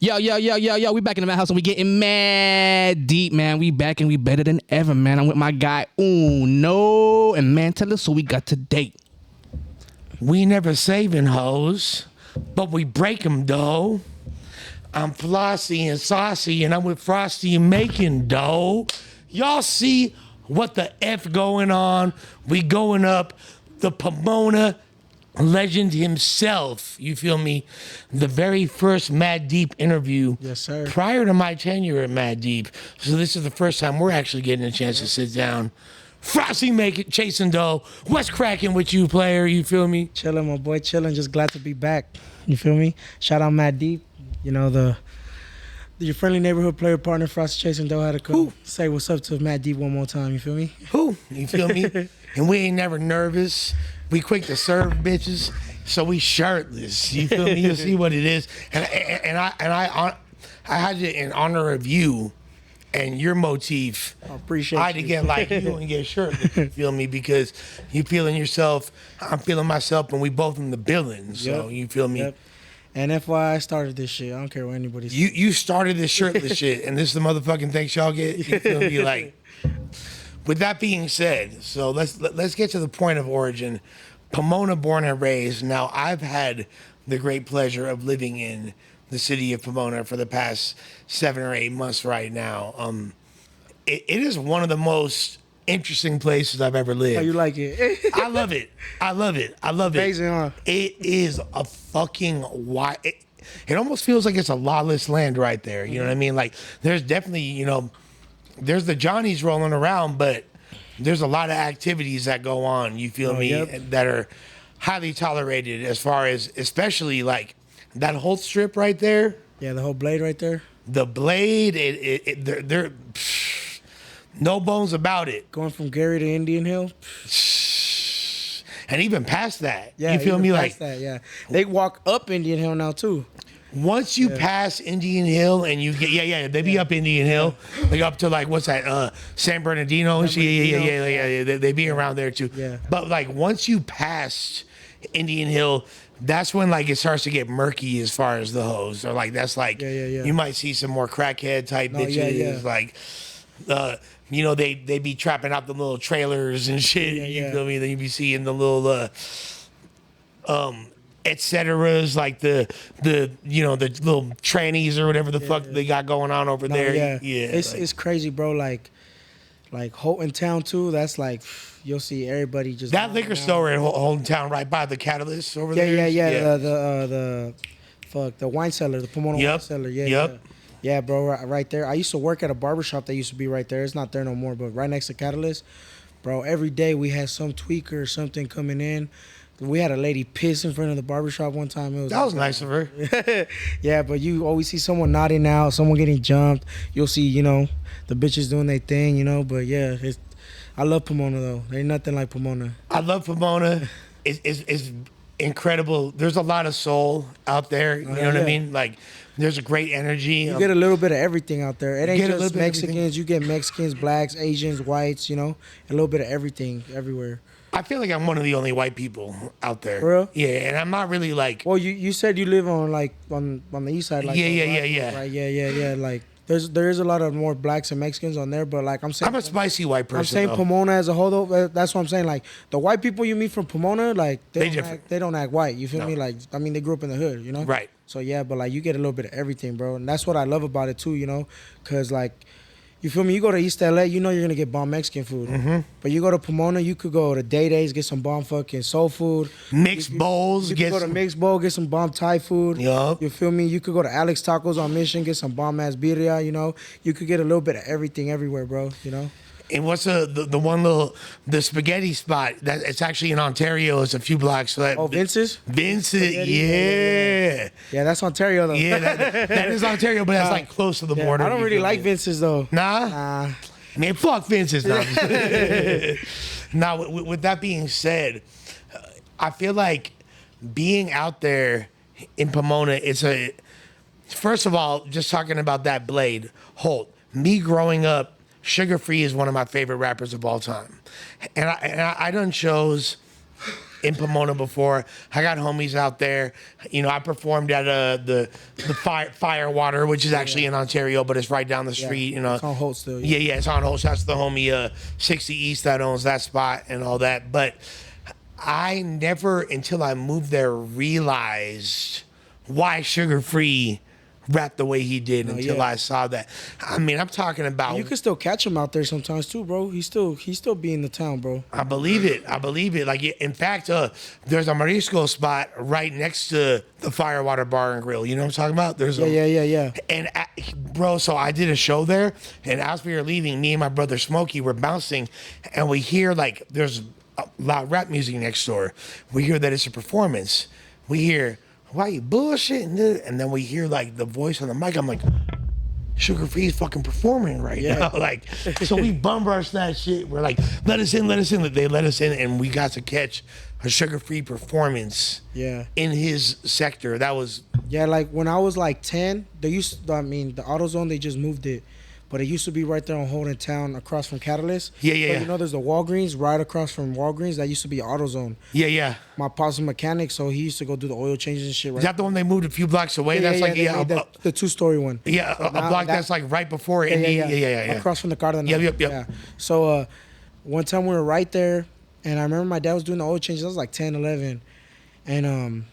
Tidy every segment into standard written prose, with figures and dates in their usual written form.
Yo, we back in the madhouse and we getting mad deep, man. We back and we better than ever, man. I'm with my guy Uno, and man, tell us who we got today. We never saving hoes, but we break them, though. I'm flossy and saucy, and I'm with Frosty and making dough. Y'all see what the F going on? We going up the Pomona legend himself, you feel me? The very first Mad Deep interview. Yes, sir. Prior to my tenure at Mad Deep. So this is the first time we're actually getting a chance to sit down. Frosty chasing dough. What's cracking with you, player? You feel me? Chilling, my boy, chilling. Just glad to be back. You feel me? Shout out Mad Deep. You know, your friendly neighborhood player partner, FrostyChasingDough, had to come say what's up to Mad Deep one more time. You feel me? Who? You feel me? And we ain't never nervous. We quick to serve bitches, so we shirtless. You feel me? You'll see what it is. And I had to, in honor of you and your motif, I had to get like you and get shirtless. You feel me? Because you feeling yourself, I'm feeling myself, and we both in the building. So you feel me? Yep. And FYI, I started this shit. I don't care what anybody says. You started this shirtless shit, and this is the motherfucking things y'all get. You feel me? Like. With that being said, so let's get to the point of origin. Pomona, born and raised. Now, I've had the great pleasure of living in the city of Pomona for the past 7 or 8 months right now. It is one of the most interesting places I've ever lived. How you like it? I love it. I love it. Amazing, huh? It is a fucking wild. It almost feels like it's a lawless land right there. You know what I mean? Like, there's definitely, there's the Johnnies rolling around, but there's a lot of activities that go on, you feel me, that are highly tolerated as far as, especially like that whole strip right there. Yeah, the whole blade right there. The blade, they're no bones about it. Going from Gary to Indian Hill. And even past that, Yeah, you feel me? Like that, yeah. They walk up Indian Hill now too. Once you pass Indian Hill and you get, they be up Indian Hill, like up to like, what's that, San Bernardino and shit, yeah, they be around there too. Yeah. But like once you pass Indian Hill, that's when like it starts to get murky as far as the hoes. Or like that's like, you might see some more crackhead type bitches, like, they be trapping out the little trailers and shit. You feel me? Then you be seeing the little, et ceteras, like the little trannies or whatever the fuck they got going on over there. It's crazy, bro. Like Holton Town too. That's like you'll see everybody just that liquor store in Holton Town right by the Catalyst over there. The wine cellar, the Pomona wine cellar. Yeah, bro, right there. I used to work at a barbershop that used to be right there. It's not there no more, but right next to Catalyst, bro. Every day we had some tweaker or something coming in. We had a lady piss in front of the barbershop one time. That was nice of her. Yeah, but you always see someone nodding out, someone getting jumped. You'll see, the bitches doing their thing, But yeah, I love Pomona, though. There ain't nothing like Pomona. I love Pomona. It's incredible. There's a lot of soul out there. You know what I mean? Like, there's a great energy. You get a little bit of everything out there. It ain't just Mexicans. You get Mexicans, blacks, Asians, whites, a little bit of everything everywhere. I feel like I'm one of the only white people out there. For real? Yeah, and I'm not really like. Well, you said you live on the east side. Like yeah. Right? Yeah. Like there is a lot of more blacks and Mexicans on there, but like I'm saying, I'm a spicy white person. I'm saying though. Pomona as a whole, though. That's what I'm saying. Like the white people you meet from Pomona, like they don't act white. You feel me? Like they grew up in the hood, Right. So yeah, but like you get a little bit of everything, bro, and that's what I love about it too, because like. You feel me? You go to East LA, you're gonna get bomb Mexican food. Mm-hmm. But you go to Pomona, you could go to Day Days, get some bomb fucking soul food. Mixed bowls. You could go to Mixed Bowl, get some bomb Thai food. Yup. You feel me? You could go to Alex Tacos on Mission, get some bomb ass birria. You could get a little bit of everything everywhere, bro. And what's the one the spaghetti spot that it's actually in Ontario? It's a few blocks. So Vince's? Vincent, yeah. Yeah, that's Ontario though. Yeah, that is Ontario, but that's like close to the border. I don't really like Vince's though. Nah. Man, fuck Vince's. Now, with that being said, I feel like being out there in Pomona, first of all, just talking about that blade, Holt, me growing up, Sugarfree is one of my favorite rappers of all time. And I done shows in Pomona before. I got homies out there. You know, I performed at the Firewater, which is actually in Ontario, but it's right down the street. You know, it's on Holt still. Yeah, it's on Holt. That's the homie 60 East that owns that spot and all that. But I never, until I moved there, realized why Sugarfree rap the way he did until I saw that. I mean, I'm talking about. You can still catch him out there sometimes too, bro. He still be in the town, bro. I believe it. Like, in fact, there's a Marisco spot right next to the Firewater Bar and Grill. You know what I'm talking about? There's yeah. And bro, so I did a show there, and as we were leaving, me and my brother Smokey were bouncing, and we hear like there's loud rap music next door. We hear that it's a performance. We hear, why you bullshitting? And then we hear like the voice on the mic. I'm like, Sugarfree's fucking performing right now. Like, so we bum rushed that shit. We're like, let us in. They let us in, and we got to catch a Sugarfree performance. In his sector. That was like when I was like 10. The AutoZone, they just moved it. But it used to be right there on Holden Town across from Catalyst. Yeah. You know, there's the Walgreens right across from Walgreens. That used to be AutoZone. Yeah. My pop's a mechanic, so he used to go do the oil changes and shit. Right? Is that the one they moved a few blocks away? That's the 2-story one. Yeah, a block that's like right before Indy. Yeah. Across from the Cardinal. Yep. Yeah. So one time we were right there, and I remember my dad was doing the oil changes. I was like 10, 11. And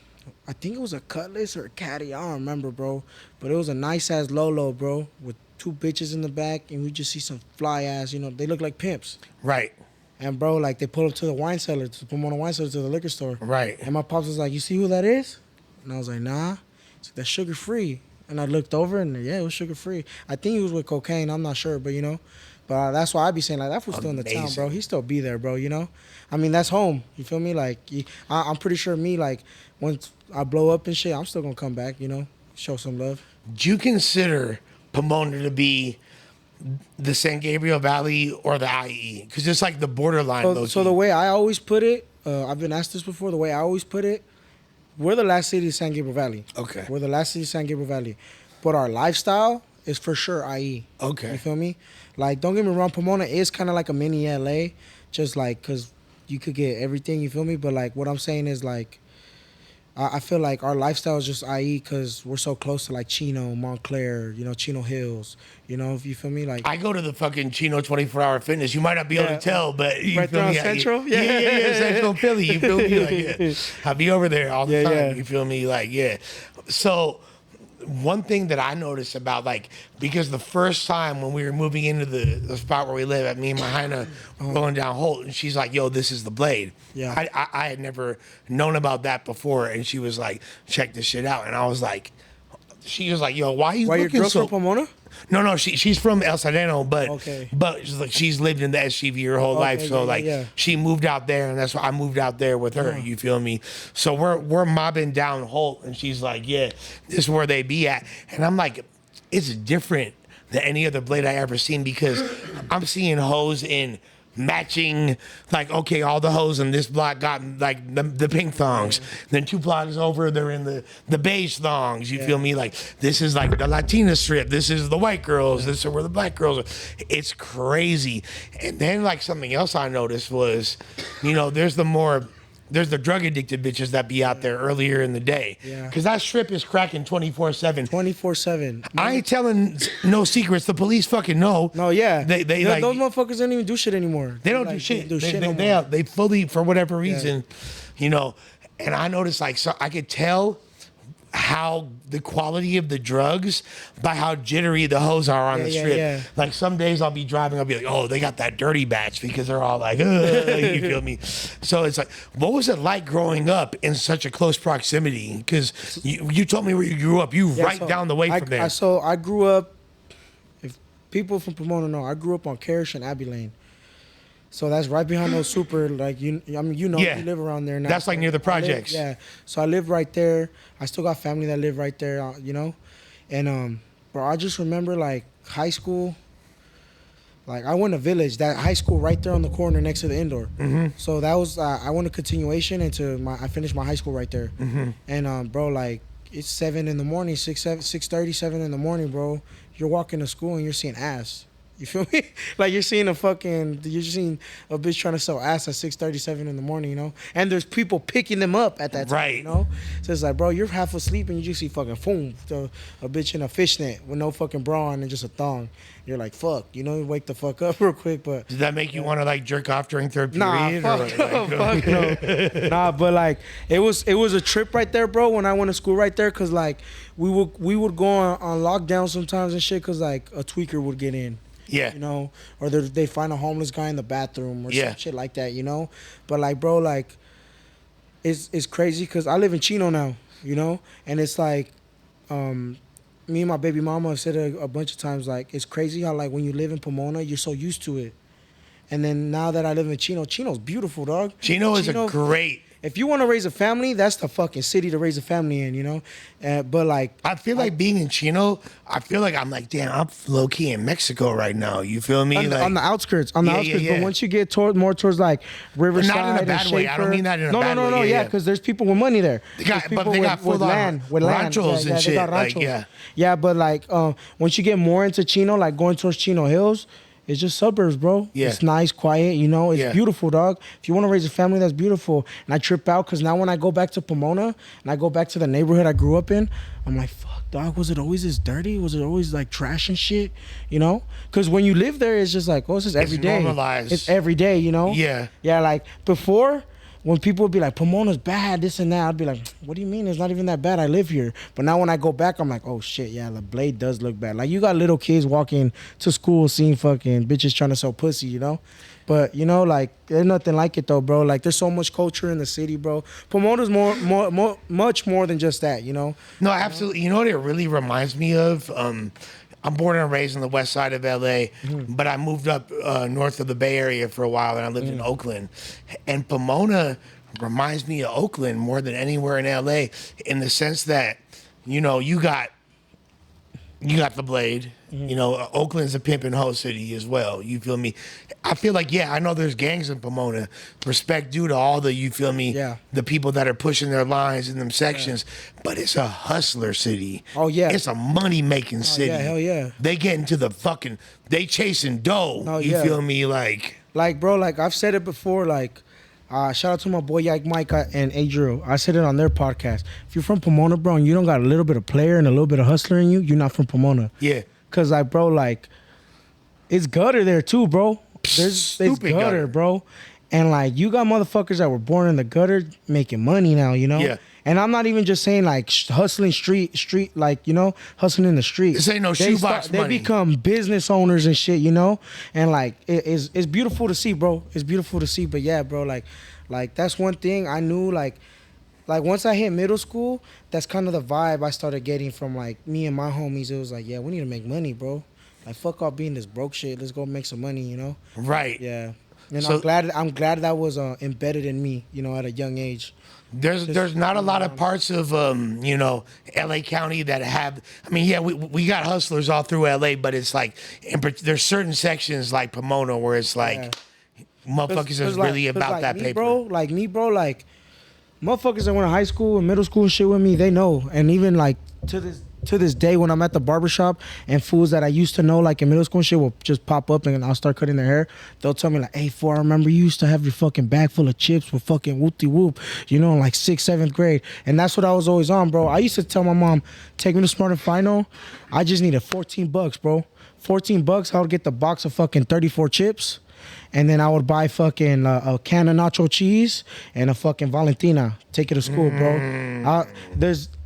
I think it was a Cutlass or a Caddy. I don't remember, bro. But it was a nice-ass Lolo, bro, with 2 bitches in the back, and we just see some fly ass, you know, they look like pimps. Right. And bro, like they pull up to the wine cellar, to the Pomona wine cellar, to the liquor store. Right. And my pops was like, you see who that is? And I was like, nah. He's like, that's Sugarfree. And I looked over and it was Sugarfree. I think he was with cocaine, I'm not sure, but you know. But that's why I be saying like that fool's still in the town, bro. He still be there, bro, you know? I mean, that's home. You feel me? Like I'm pretty sure me, like, once I blow up and shit, I'm still gonna come back, you know, show some love. Do you consider Pomona to be the San Gabriel Valley or the IE? Because it's like the borderline. So the way I always put it, I've been asked this before, the way I always put it, we're the last city of San Gabriel Valley. Okay. We're the last city of San Gabriel Valley. But our lifestyle is for sure IE. Okay. You feel me? Like, don't get me wrong, Pomona is kind of like a mini LA, just like, because you could get everything, you feel me? But like, what I'm saying is like, I feel like our lifestyle is just IE because we're so close to like Chino, Montclair, you know, Chino Hills, you know, if you feel me? Like, I go to the fucking Chino 24-hour fitness. You might not be able to tell, but you right feel there me? on Central? Yeah, Central Philly. You feel me? Like, I be over there all the time. Yeah. You feel me? Like, So one thing that I noticed about, like, because the first time when we were moving into the spot where we live, at me and my Hyena going down Holt, and she's like, yo, this is the Blade. Yeah. I had never known about that before, and she was like, check this shit out. And I was like, she was like, yo, why you your looking girl's so... from Pomona? No, she's from El Sereno, but Okay. she's lived in the SGV her whole life, so she moved out there, and that's why I moved out there with her. You feel me? So we're mobbing down Holt, and she's like, yeah, this is where they be at, and I'm like, it's different than any other Blade I ever seen because I'm seeing hoes in matching, like, okay, all the hoes in this block got like the pink thongs, then 2 blocks over they're in the beige thongs. You feel me? Like, this is like the Latina strip, this is the white girls, this is where the black girls are. It's crazy. And then like something else I noticed was, you know, there's the drug addicted bitches that be out there earlier in the day. Yeah. Because that strip is cracking 24/7. 24/7. I ain't telling no secrets. The police fucking know. No, yeah. They like, those motherfuckers don't even do shit anymore. they don't like, do shit. They They fully, for whatever reason, you know. And I noticed, like, so I could tell how the quality of the drugs by how jittery the hoes are on the strip. Yeah. Like, some days I'll be driving, I'll be like, oh, they got that dirty batch, because they're all like, you feel me? So it's like, what was it like growing up in such a close proximity? Because you told me where you grew up. You down the way from there. So I grew up, if people from Pomona know, I grew up on Carish and Abbey Lane. So that's right behind those super, like, you live around there now. That's like near the projects. So I live right there. I still got family that live right there, you know? And, bro, I just remember, like, high school. Like, I went to Village, that high school right there on the corner next to the indoor. Mm-hmm. So that was, I went a continuation I finished my high school right there. Mm-hmm. And, bro, like, it's 7 in the morning, 6:30, 7 in the morning, bro. You're walking to school and you're seeing ass. You feel me? Like you're seeing a bitch trying to sell ass at 6:37 in the morning, you know? And there's people picking them up at that time, Right. you know? So it's like, bro, you're half asleep and you just see fucking boom, a bitch in a fishnet with no fucking bra on and just a thong. You're like, fuck, you know, wake the fuck up real quick. But did that make you want to like jerk off during third nah, period? fuck no. Nah, but like it was a trip right there, bro. When I went to school right there, cause like we would go on lockdown sometimes and shit, cause like a tweaker would get in. Yeah. You know, or they find a homeless guy in the bathroom or Yeah. some shit like that, you know? But like, bro, like, it's crazy because I live in Chino now, you know? And it's like, me and my baby mama have said a bunch of times, like, it's crazy how, like, when you live in Pomona, you're so used to it. And then now that I live in Chino, Chino's beautiful, dog. Chino is a great... If you want to raise a family, that's the fucking city to raise a family in, you know? But like... I feel like being in Chino, I feel like I'm like, damn, I'm low-key in Mexico right now. You feel me? On the outskirts. On the outskirts. Yeah. But once you get more towards like Riverside not in a bad and way. I don't mean that in a bad way. No. Yeah, because there's people with money there. They got with land. ranchos and shit. They got ranchos. Like, yeah. Yeah, but like once you get more into Chino, like going towards Chino Hills, it's just suburbs, bro. Yeah. It's nice, quiet, you know. It's beautiful, dog. If you want to raise a family, that's beautiful. And I trip out because now when I go back to Pomona and I go back to the neighborhood I grew up in, I'm like, fuck, dog, was it always this dirty? Was it always like trash and shit? You know? Because when you live there, it's just like, oh, it's just every day. Normalized. It's every day, you know? Yeah. Yeah, like before, when people would be like, Pomona's bad, this and that, I'd be like, what do you mean? It's not even that bad. I live here. But now when I go back, I'm like, oh shit, yeah, the Blade does look bad. Like you got little kids walking to school seeing fucking bitches trying to sell pussy, you know? But, you know, like, there's nothing like it though, bro. Like, there's so much culture in the city, bro. Pomona's much more than just that, you know? No, absolutely. You know what it really reminds me of? I'm born and raised on the west side of LA, but I moved up north of the Bay Area for a while, and I lived in Oakland. And Pomona reminds me of Oakland more than anywhere in LA, in the sense that, you know, you got the Blade. You know, Oakland's a pimpin' hoe city as well. You feel me? I feel like, yeah, I know there's gangs in Pomona. Respect due to all the, you feel me, the people that are pushing their lines in them sections. But it's a hustler city. Oh, yeah. It's a money-making city. Yeah, hell yeah. They get into the fucking, they chasing dough. Oh, you yeah. feel me? Like, bro, like, I've said it before, like, shout out to my boy Yak Mike and Adriel. I said it on their podcast. If you're from Pomona, bro, and you don't got a little bit of player and a little bit of hustler in you, you're not from Pomona. yeah. Cause like, bro, like, it's gutter there too, bro. It's Stupid gutter, bro. And like, you got motherfuckers that were born in the gutter making money now, you know? Yeah. And I'm not even just saying like hustling street, like, you know, hustling in the street. This ain't no shoebox money. They become business owners and shit, you know? And like, it's beautiful to see, bro. It's beautiful to see. But yeah, bro, like that's one thing I knew, like once I hit middle school, that's kind of the vibe I started getting from like me and my homies. It was like, yeah, we need to make money, bro. Like, fuck off being this broke shit. Let's go make some money, you know? Right. Yeah. And So- I'm glad that was embedded in me, you know, at a young age. There's not a lot of parts of you know, LA County that have. I mean, yeah, we got hustlers all through LA, but it's like there's certain sections like Pomona where it's like motherfuckers is really about that paper. Bro, like me, bro, like motherfuckers that went to high school and middle school and shit with me, they know. And even like to this day when I'm at the barbershop and fools that I used to know like in middle school and shit will just pop up and I'll start cutting their hair. They'll tell me like, hey, fool, I remember you used to have your fucking bag full of chips with fucking whoop-de-whoop, you know, in like 6th, 7th grade. And that's what I was always on, bro. I used to tell my mom, take me to Smart and Final. I just needed $14, bro. $14, I would get the box of fucking 34 chips. And then I would buy fucking a can of nacho cheese and a fucking Valentina. Take it to school, bro.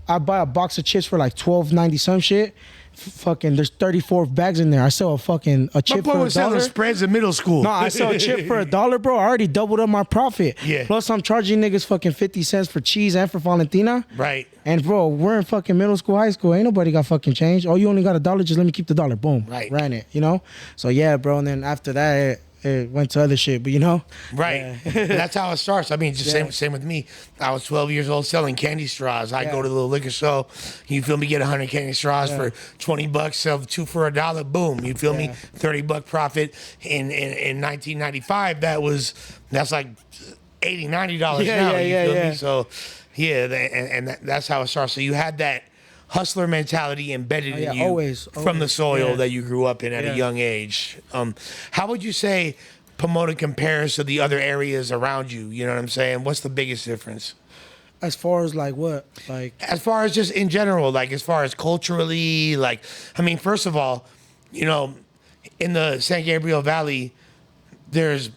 I buy a box of chips for like $12.90 some shit. Fucking, there's 34 bags in there. I sell a chip My for boy was selling $1. spreads in middle school. No, I sell a chip for $1, bro. I already doubled up my profit. Yeah. Plus, I'm charging niggas fucking 50 cents for cheese and for Valentina. Right. And bro, we're in fucking middle school, high school. Ain't nobody got fucking change. Oh, you only got $1? Just let me keep the $1. Boom. Right. Ran it, you know? So yeah, bro. And then after that, it went to other shit, but you know? Right. That's how it starts. I mean, just same with me. I was 12 years old selling candy straws. I go to the little liquor store. You feel me? Get 100 candy straws for $20. Sell 2 for $1. Boom. You feel me? $30 profit. In 1995, that's like $80, $90 now. You feel me? So yeah, and that's how it starts. So you had that hustler mentality embedded in you always, from the soil yeah. that you grew up in at a young age. How would you say Pomona compares to the other areas around you? You know what I'm saying? What's the biggest difference? As far as like what? Like As far as just in general, like as far as culturally, like, I mean, first of all, you know, in the San Gabriel Valley, it's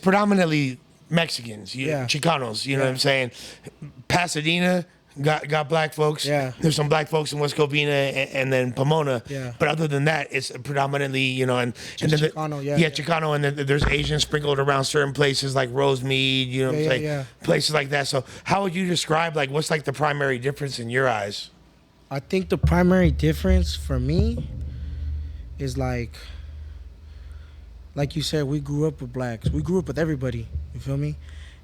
predominantly Mexicans, Chicanos, you know what I'm saying? Pasadena got black folks. Yeah. There's some black folks in West Covina and then Pomona. Yeah. But other than that, it's predominantly, you know, and then Chicano, Chicano, and then there's Asians sprinkled around certain places like Rosemead, you know what I'm saying? Yeah. Places like that. So how would you describe, like, what's like the primary difference in your eyes? I think the primary difference for me is like you said, we grew up with blacks. We grew up with everybody. You feel me?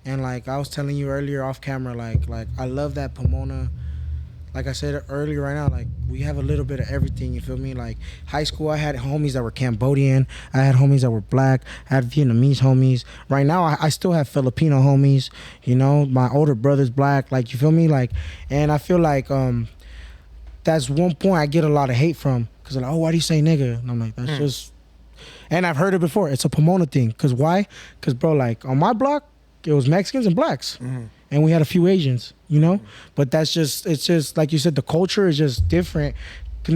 And like I was telling you earlier off camera, like I love that Pomona. Like I said earlier, right now, like we have a little bit of everything. You feel me? Like high school, I had homies that were Cambodian. I had homies that were black. I had Vietnamese homies. Right now, I still have Filipino homies. You know, my older brother's black. Like you feel me? Like, and I feel like that's one point I get a lot of hate from, because they're like, oh, why do you say nigga? And I'm like, that's just. And I've heard it before. It's a Pomona thing. Because why? Because bro, like on my block, it was Mexicans and blacks, and we had a few Asians, you know. But it's just like you said, the culture is just different. I'm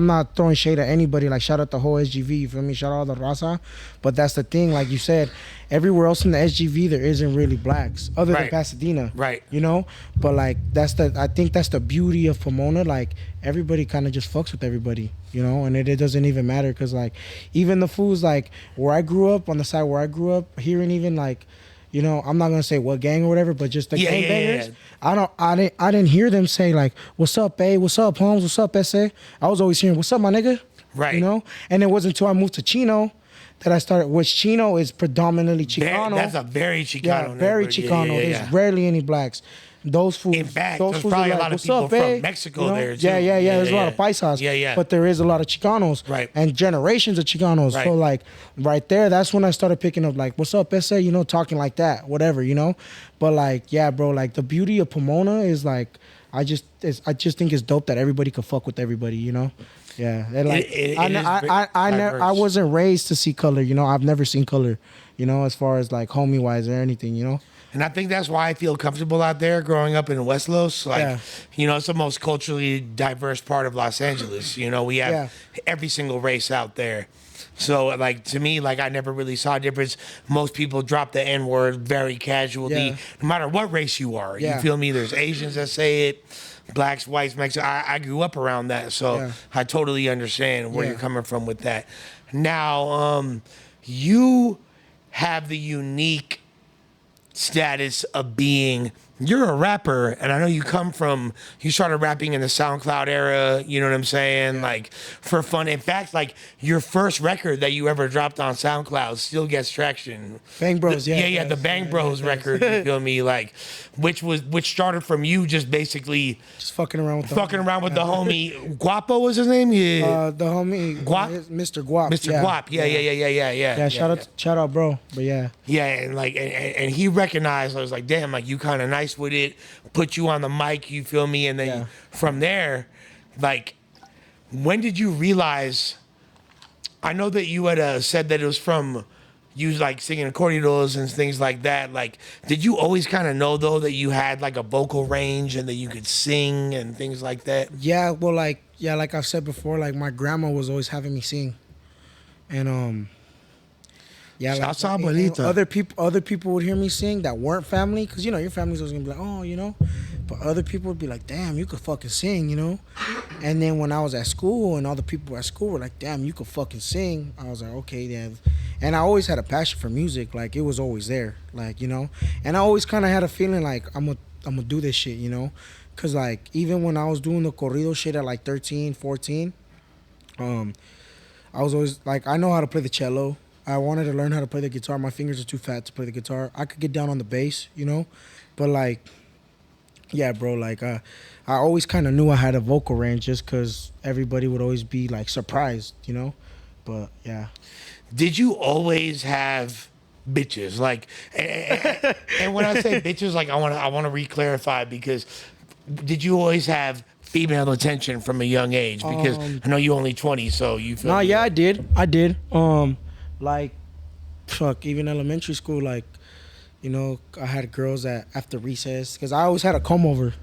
not throwing shade at anybody. Like shout out the whole SGV, you feel me? Shout out all the raza. But that's the thing, like you said, everywhere else in the SGV there isn't really blacks other than Pasadena, right? You know. But like I think that's the beauty of Pomona. Like everybody kind of just fucks with everybody, you know, and it doesn't even matter, because like even the fools like where I grew up, on the side where I grew up, hearing even like, you know, I'm not gonna say what gang or whatever, but just the gangbangers. I didn't hear them say like, "What's up, A? What's up, Holmes? What's up, SA?" I was always hearing, "What's up, my nigga?" Right. You know, and it wasn't until I moved to Chino that I started. Which Chino is predominantly Chicano. That's a very Chicano. Yeah, very Chicano. There's rarely any blacks. Those fools. In fact, those there's fools probably are a like, lot of "What's people up, from bae?" Mexico You know? there too. Yeah. There's a lot of paisas. Yeah. But there is a lot of Chicanos. Right. And generations of Chicanos. Right. So like right there, that's when I started picking up like, "What's up, SA?" You know, talking like that, whatever, you know. But like, yeah, bro, like the beauty of Pomona is like, I just think it's dope that everybody can fuck with everybody, you know. Yeah, and like I wasn't raised to see color, you know. I've never seen color, you know, as far as like homie wise or anything, you know. And I think that's why I feel comfortable out there growing up in West Los. Like, you know, it's the most culturally diverse part of Los Angeles. You know, we have every single race out there. So, like, to me, like, I never really saw a difference. Most people drop the N-word very casually, no matter what race you are. You feel me? There's Asians that say it, blacks, whites, Mexicans. I grew up around that, so I totally understand where you're coming from with that. Now, you have the unique status of being, you're a rapper, and I know you started rapping in the SoundCloud era, you know what I'm saying? Like, for fun. In fact, like, your first record that you ever dropped on SoundCloud still gets traction. Bang Bros, the Bang Bros record, you feel me? Like, which started from you just basically just fucking around with the homie. Guapo was his name? Yeah. The homie Guap? Mr. Guap. Mr. Guap. Yeah. Yeah, shout out, bro. But yeah. Yeah, and like and he recognized, I was like, damn, like you kind of nice with it, put you on the mic, you feel me? And then from there, like, when did you realize, I know that you had said that it was from you like singing accordions and things like that. Like, did you always kind of know though that you had like a vocal range and that you could sing and things like that? Yeah, well, like I've said before, like my grandma was always having me sing, and like, other people would hear me sing that weren't family, because you know your family's always gonna be like, oh, you know, but other people would be like, damn, you could fucking sing, you know. And then when I was at school and all the people at school were like, damn, you could fucking sing, I was like, okay, then. And I always had a passion for music, like it was always there, like, you know. And I always kind of had a feeling like I'm gonna do this shit, you know, because like even when I was doing the corrido shit at like 13, 14, I was always like, I know how to play the cello. I wanted to learn how to play the guitar. My fingers are too fat to play the guitar. I could get down on the bass, you know, but like, yeah, bro, like I always kind of knew I had a vocal range just because everybody would always be like surprised, you know, but yeah. Did you always have bitches? Like, and when I say bitches, like I want to re-clarify, because did you always have female attention from a young age? Because I know you're only 20, so you feel. No, yeah, I did. Like, fuck, even elementary school, like, you know, I had girls that after recess, because I always had a comb over.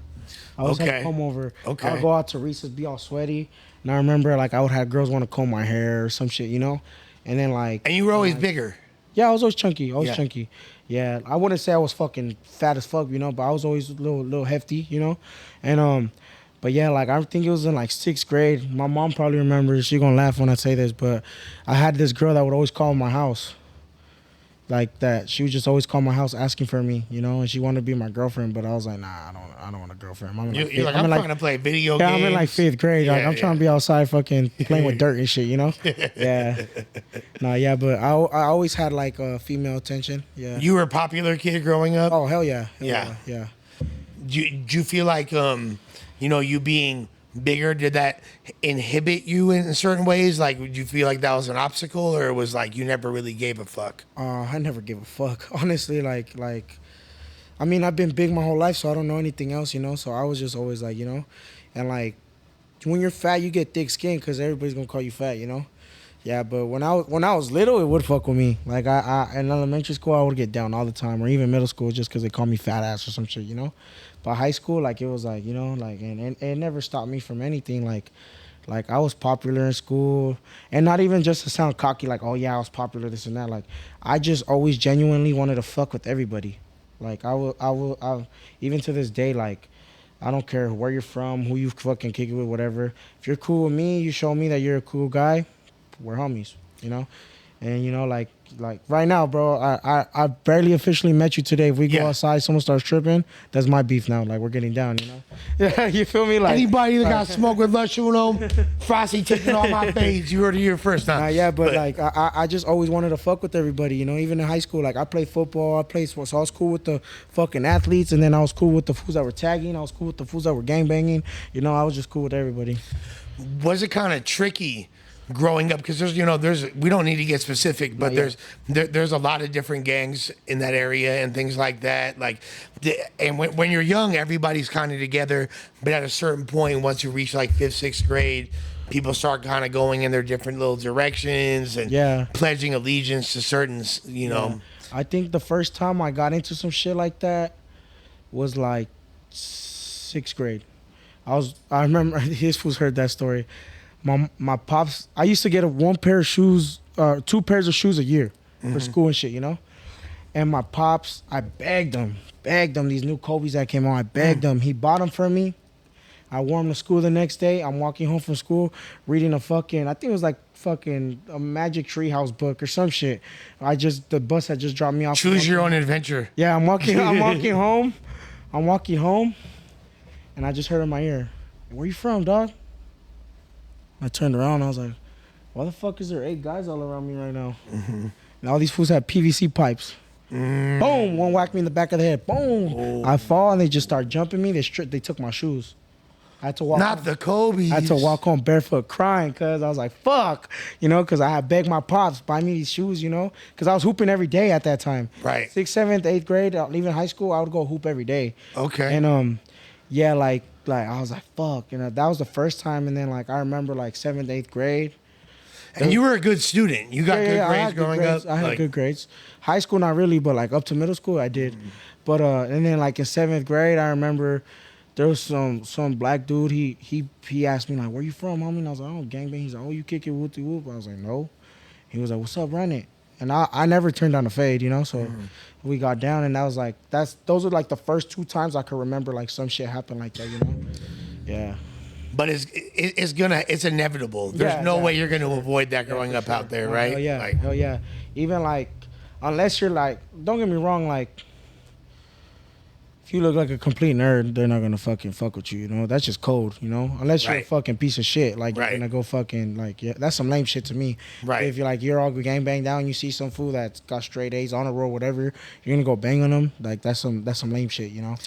Okay. I would go out to recess, be all sweaty, and I remember like I would have girls want to comb my hair or some shit, you know, and then like. And you were always bigger. Yeah, I was always chunky. Chunky. Yeah, I wouldn't say I was fucking fat as fuck, you know, but I was always a little hefty, you know, and but yeah, like I think it was in like 6th grade. My mom probably remembers. She gonna laugh when I say this, but I had this girl that would always call my house. Like that, she would just always call my house asking for me, you know, and she wanted to be my girlfriend, but I was like, nah, I don't want a girlfriend. I'm trying to play video games. I'm in like 5th grade. Like I'm trying to be outside, fucking playing with dirt and shit, you know. Yeah, no, yeah, but I always had like female attention. Yeah. You were a popular kid growing up. Oh hell yeah, yeah. Do you feel like you know, you being bigger, did that inhibit you in certain ways? Like, would you feel like that was an obstacle, or it was like you never really gave a fuck? I never gave a fuck, honestly. Like, I mean, I've been big my whole life, so I don't know anything else, you know. So I was just always like, you know, and like when you're fat, you get thick skin because everybody's gonna call you fat, you know. Yeah, but when I was little, it would fuck with me. Like I in elementary school, I would get down all the time, or even middle school, just because they call me fat ass or some shit, you know. But high school, like it was like, you know, like and it never stopped me from anything. Like I was popular in school, and not even just to sound cocky, like, oh yeah, I was popular, this and that. Like I just always genuinely wanted to fuck with everybody. Like I will even to this day, like I don't care where you're from, who you fucking kick it with, whatever. If you're cool with me, you show me that you're a cool guy, we're homies, you know. And you know, like right now, bro, I barely officially met you today. If we go outside, someone starts tripping, that's my beef now. Like we're getting down, you know. Yeah, you feel me? Like anybody that got smoke with Lush Uno, Frosty taking off my face. You heard it here first, huh? Yeah, but like I just always wanted to fuck with everybody, you know. Even in high school, like I played football, I played sports, so I was cool with the fucking athletes, and then I was cool with the fools that were tagging. I was cool with the fools that were gangbanging. You know, I was just cool with everybody. Was it kind of tricky growing up, because we don't need to get specific, but there's a lot of different gangs in that area and things like that, like and when you're young, everybody's kind of together, but at a certain point, once you reach like 5th, 6th grade, people start kind of going in their different little directions and pledging allegiance to certain, you know. I think the first time I got into some shit like that was like 6th grade. I remember his fools heard that story. My pops, I used to get 2 pairs of shoes a year for school and shit, you know? And my pops, I begged him, these new Kobe's that came on, I begged him. He bought them for me. I wore them to school the next day. I'm walking home from school, reading I think it was like fucking a Magic Treehouse book or some shit. The bus had just dropped me off. Choose your own adventure. Yeah, I'm walking home, and I just heard in my ear, where you from, dog? I turned around and I was like, why the fuck is there 8 guys all around me right now? Mm-hmm. And all these fools had PVC pipes. Boom! One whacked me in the back of the head. Boom! Oh. I fall and they just start jumping me. They took my shoes. I had to walk home. The Kobe's. I had to walk home barefoot crying because I was like, fuck, you know, because I had begged my pops, buy me these shoes, you know, because I was hooping every day at that time. Right. 6th, 7th, 8th grade, leaving high school, I would go hoop every day. Okay. And yeah, like I was like, fuck, you know, that was the first time. And then like I remember like 7th, 8th grade. And you were a good student. You got good grades growing up. I had good grades. High school, not really, but like up to middle school, I did. Mm-hmm. But and then like in 7th grade, I remember there was some black dude. He asked me like, "Where you from, homie?" And I was like, "Oh, gangbang." He's like, "Oh, you kick it whoop de whoop?" I was like, "No." He was like, "What's up, run it?" And I never turned down a fade, you know. So we got down, and that was like those are like the first 2 times I could remember like some shit happened like that, you know. Yeah. But it's inevitable. There's no way you're gonna avoid that growing up out there, right? Hell yeah, hell yeah. Even like, unless you're like, don't get me wrong, like, if you look like a complete nerd, they're not gonna fucking fuck with you. You know, that's just code. You know, unless you're a fucking piece of shit, like you're gonna go fucking like, that's some lame shit to me. Right. If you're like you're all gang bang down, you see some fool that's got straight A's on the road, whatever, you're gonna go bang on them. Like that's some lame shit. You know.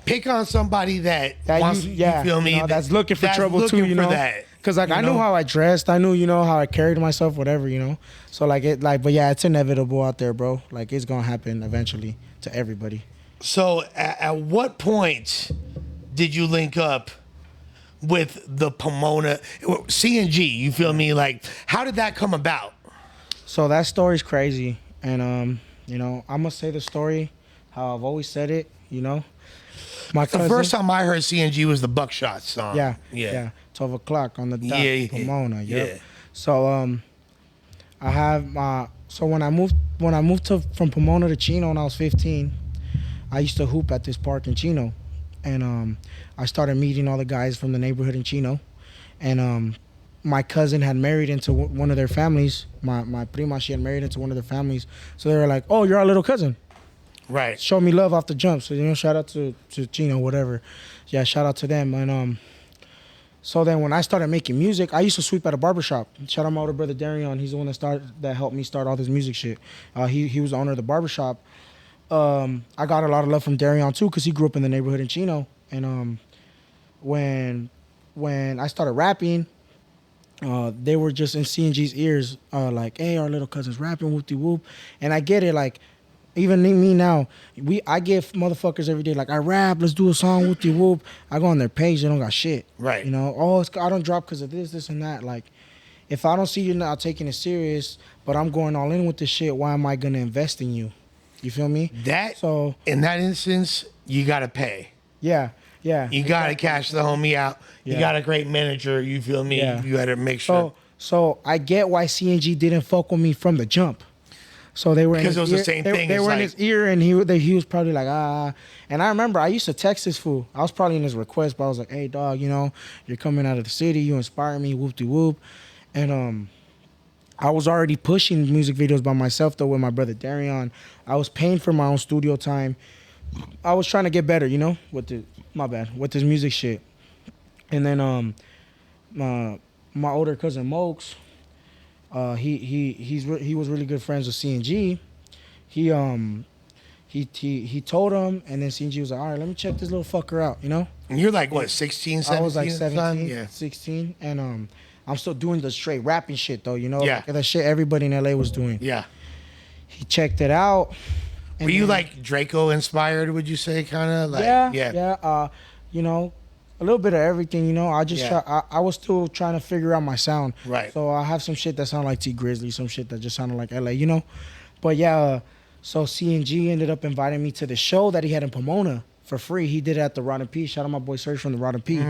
Pick on somebody that wants, you feel me? You know, that's looking for trouble too, you know. Because like I knew how I dressed, I knew, you know, how I carried myself, whatever, you know. So like but yeah, it's inevitable out there, bro. Like it's gonna happen eventually to everybody. So at what point did you link up with the Pomona CNG? You feel me? Like, how did that come about? So that story's crazy, and you know, I'm gonna say the story how I've always said it. You know, my cousin, The first time I heard CNG was the Buckshot song. Yeah. 12 o'clock on the dot. Yeah. Pomona. Yep. Yeah. So I have my. So when I moved from Pomona to Chino when I was 15, I used to hoop at this park in Chino, and I started meeting all the guys from the neighborhood in Chino, and my cousin had married into one of their families. My prima, she had married into one of their families, so they were like, "Oh, you're our little cousin." Right. Show me love off the jump. So, you know, shout out to Chino, whatever. Yeah, shout out to them. And so then when I started making music, I used to sweep at a barbershop. Shout out my older brother Darion. He's the one that helped me start all this music shit. He was the owner of the barbershop. I got a lot of love from Darion too, because he grew up in the neighborhood in Chino. And when I started rapping, they were just in CNG's ears, like, "Hey, our little cousin's rapping, whoop-de-whoop." And I get it, like, even me now, I give motherfuckers every day, like, I rap, let's do a song, whoop-de-whoop. I go on their page, they don't got shit. Right. You know, I don't drop because of this, and that. Like, if I don't see you not taking it serious, but I'm going all in with this shit, why am I going to invest in you? You feel me? So in that instance, you got to pay. Yeah. You got to cash the homie out. You got a great manager. You feel me? Yeah. You got to make sure. So I get why CNG didn't fuck with me from the jump. So they were because in it was ear, the same they, thing. They were in his ear, and he was probably like, And I remember I used to text this fool. I was probably in his request, but I was like, "Hey, dog, you know, you're coming out of the city. You inspire me, whoop de whoop." And I was already pushing music videos by myself though with my brother Darion. I was paying for my own studio time. I was trying to get better, you know, with this music shit. And then my older cousin Mokes. He was really good friends with CNG. He told him, and then CNG was like, "All right, let me check this little fucker out," you know. And you're like what, 16, 17? I was like 17, yeah. 16, and I'm still doing the straight rapping shit though, you know. Yeah. Like, that shit everybody in LA was doing. Yeah. He checked it out. Were you like Draco inspired? Would you say, kind of like? Yeah. You know, a little bit of everything, you know. I was still trying to figure out my sound. Right. So I have some shit that sounded like T Grizzly, some shit that just sounded like LA, you know. But yeah, so CNG ended up inviting me to the show that he had in Pomona for free. He did it at the Rod and P. Shout out my boy Serge from the Rod and P.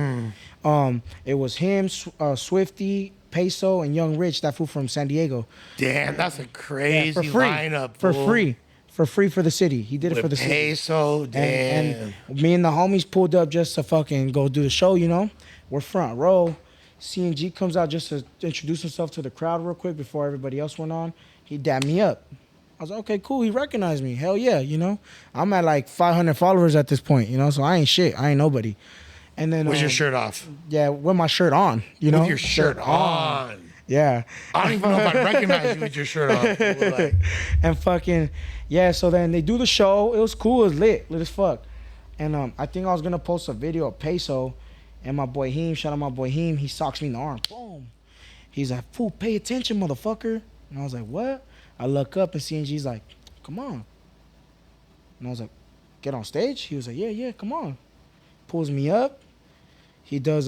It was him, Swifty, Peso, and Young Rich, that fool from San Diego. Damn, that's a crazy for free, lineup. For free for the city. He did it for the city. Peso, damn. And me and the homies pulled up just to fucking go do the show, you know. We're front row. CNG comes out just to introduce himself to the crowd real quick before everybody else went on. He dapped me up. I was like, okay, cool. He recognized me. Hell yeah, you know. I'm at like 500 followers at this point, you know, so I ain't shit. I ain't nobody. And then with your shirt off. Yeah, with my shirt on, you know. With your shirt on. Yeah. I don't even know if I'd recognize you with your shirt on. Like, and fucking, yeah, so then they do the show. It was cool. It was lit as fuck. And I think I was going to post a video of Peso, and my boy Heem, shout out my boy Heem, he socks me in the arm. Boom. He's like, "Fool, pay attention, motherfucker." And I was like, "What?" I look up and CNG's like, "Come on." And I was like, "Get on stage?" He was like, yeah, come on. Pulls me up. He does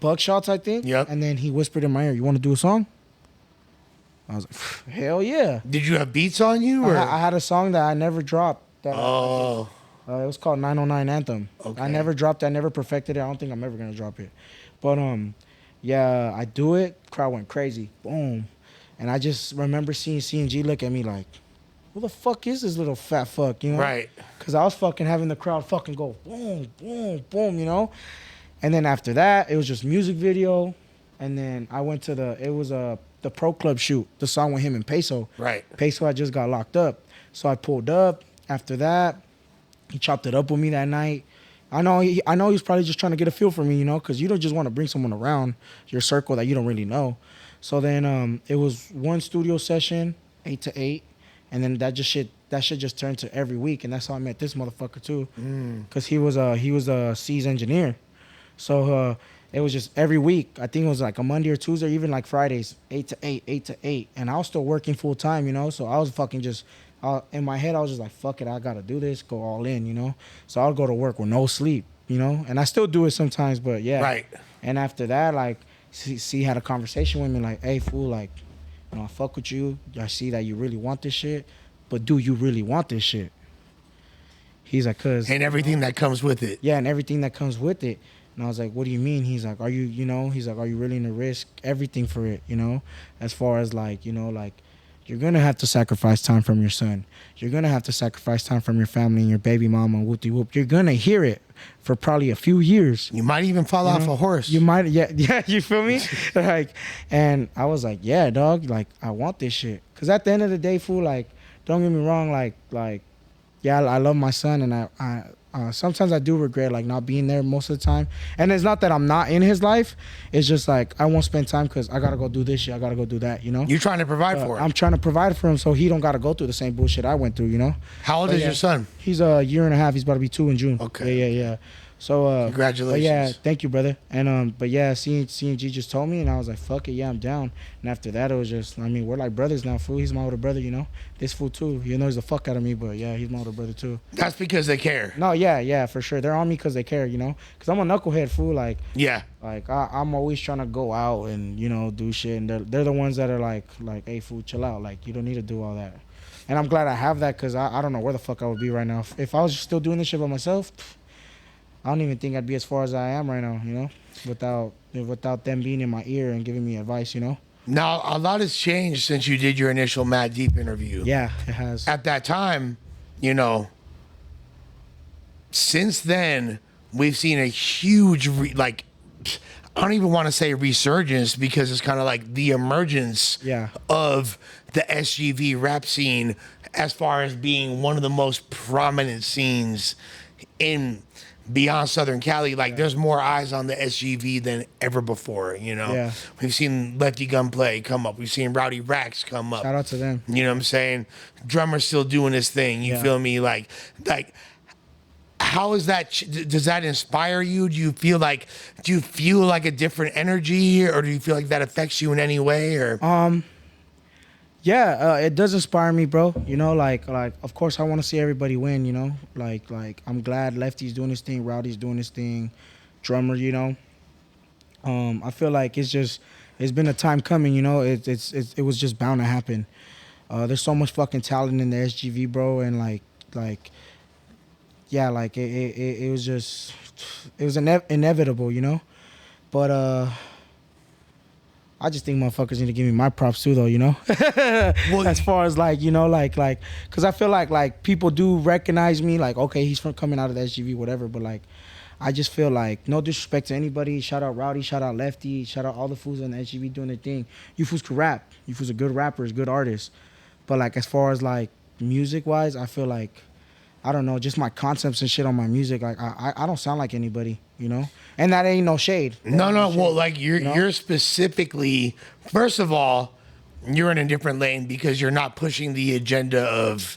bug shots, I think. Yep. And then he whispered in my ear, "You want to do a song?" I was like, hell yeah. Did you have beats on you? Or? I had a song that I never dropped. It was called 909 Anthem. Okay. I never dropped it. I never perfected it. I don't think I'm ever going to drop it. But, yeah, I do it. Crowd went crazy. Boom. And I just remember seeing CNG look at me like, who the fuck is this little fat fuck, you know? Right. Because I was fucking having the crowd fucking go boom, boom, boom, you know? And then after that, it was just music video. And then I went to the Pro Club shoot, the song with him and Peso. Right. Peso had just got locked up. So I pulled up. After that, he chopped it up with me that night. I know he was probably just trying to get a feel for me, you know, because you don't just want to bring someone around your circle that you don't really know. So then it was one studio session, 8 to 8. And then that shit just turned to every week. And that's how I met this motherfucker too. Because he was a C's engineer. So it was just every week. I think it was like a Monday or Tuesday, even like Fridays, 8 to 8, 8 to 8. And I was still working full time, you know. So I was fucking just, in my head, I was just like, fuck it, I got to do this, go all in, you know. So I would go to work with no sleep, you know, and I still do it sometimes, but yeah. Right. And after that, like, C had a conversation with me, like, hey, fool, like, you know, I fuck with you. I see that you really want this shit, but do you really want this shit? He's like, cause. And everything that comes with it. Yeah, and everything that comes with it. And I was like, what do you mean? He's like, are you, you know, he's like, are you willing to risk everything for it, you know? As far as like, you know, like, you're going to have to sacrifice time from your son. You're going to have to sacrifice time from your family and your baby mama and whoop-de-whoop. You're going to hear it for probably a few years. You might even fall off a horse. You might, yeah, you feel me? Like, and I was like, yeah, dog, like, I want this shit. Because at the end of the day, fool, like, don't get me wrong, like, yeah, I love my son, and I sometimes I do regret like not being there most of the time. And it's not that I'm not in his life. It's just like I won't spend time because I gotta go do this shit. I gotta go do that. You know. You're trying to provide for him. I'm trying to provide for him so he don't gotta go through the same bullshit I went through. You know. How old is your son? He's a year and a half. He's about to be 2 in June. Okay. Yeah. So congratulations. Yeah, thank you, brother. And but yeah, C&G just told me, and I was like, fuck it, yeah, I'm down. And after that, it was just, I mean, we're like brothers now, fool. He's my older brother, you know. This fool too. He annoys the fuck out of me, but yeah, he's my older brother too. That's because they care. No, yeah, for sure. They're on me because they care, you know. Because I'm a knucklehead, fool. Like, yeah. Like I'm always trying to go out and, you know, do shit, and they're the ones that are like, hey, fool, chill out. Like, you don't need to do all that. And I'm glad I have that because I don't know where the fuck I would be right now. If I was still doing this shit by myself, I don't even think I'd be as far as I am right now, you know, without them being in my ear and giving me advice, you know. Now, a lot has changed since you did your initial Mad Deep interview. Yeah, it has. At that time, you know, since then, we've seen a huge, I don't even want to say resurgence because it's kind of like the emergence of the SGV rap scene as far as being one of the most prominent scenes in beyond Southern Cali. Like, there's more eyes on the SGV than ever before, you know? Yeah. We've seen Lefty Gunplay come up. We've seen Rowdy Rax come up. Shout out to them. You know what I'm saying? Drummer's still doing his thing. You feel me? Like, how is that? Does that inspire you? Do you feel like a different energy, or do you feel like that affects you in any way? Or yeah, it does inspire me, bro. You know, like of course I want to see everybody win. You know, like I'm glad Lefty's doing his thing, Rowdy's doing his thing, drummer. You know, I feel like it's been a time coming. You know, it was just bound to happen. There's so much fucking talent in the SGV, bro, and yeah, like it was inevitable, you know. But I just think motherfuckers need to give me my props too, though, you know. Well, as far as like, you know, like, cause I feel like people do recognize me, like, okay, he's from coming out of the SGV, whatever. But like, I just feel like, no disrespect to anybody. Shout out Rowdy, shout out Lefty, shout out all the fools on the SGV doing their thing. You fools can rap. You fools are good rappers, good artists. But like, as far as like music wise, I feel like, I don't know, just my concepts and shit on my music. Like I don't sound like anybody, you know. And that ain't no shade. No. Well, like you're specifically, first of all, you're in a different lane because you're not pushing the agenda of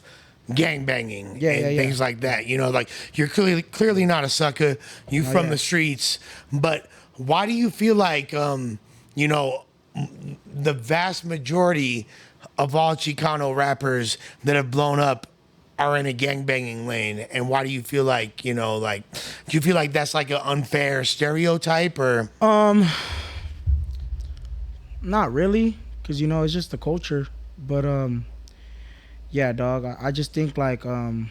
gangbanging and things like that. You know, like you're clearly not a sucker. You from the streets. But why do you feel like, you know, the vast majority of all Chicano rappers that have blown up are in a gangbanging lane, and why do you feel like, you know, like, do you feel like that's like an unfair stereotype, or? Not really, cause you know it's just the culture. But yeah, dog. I just think like the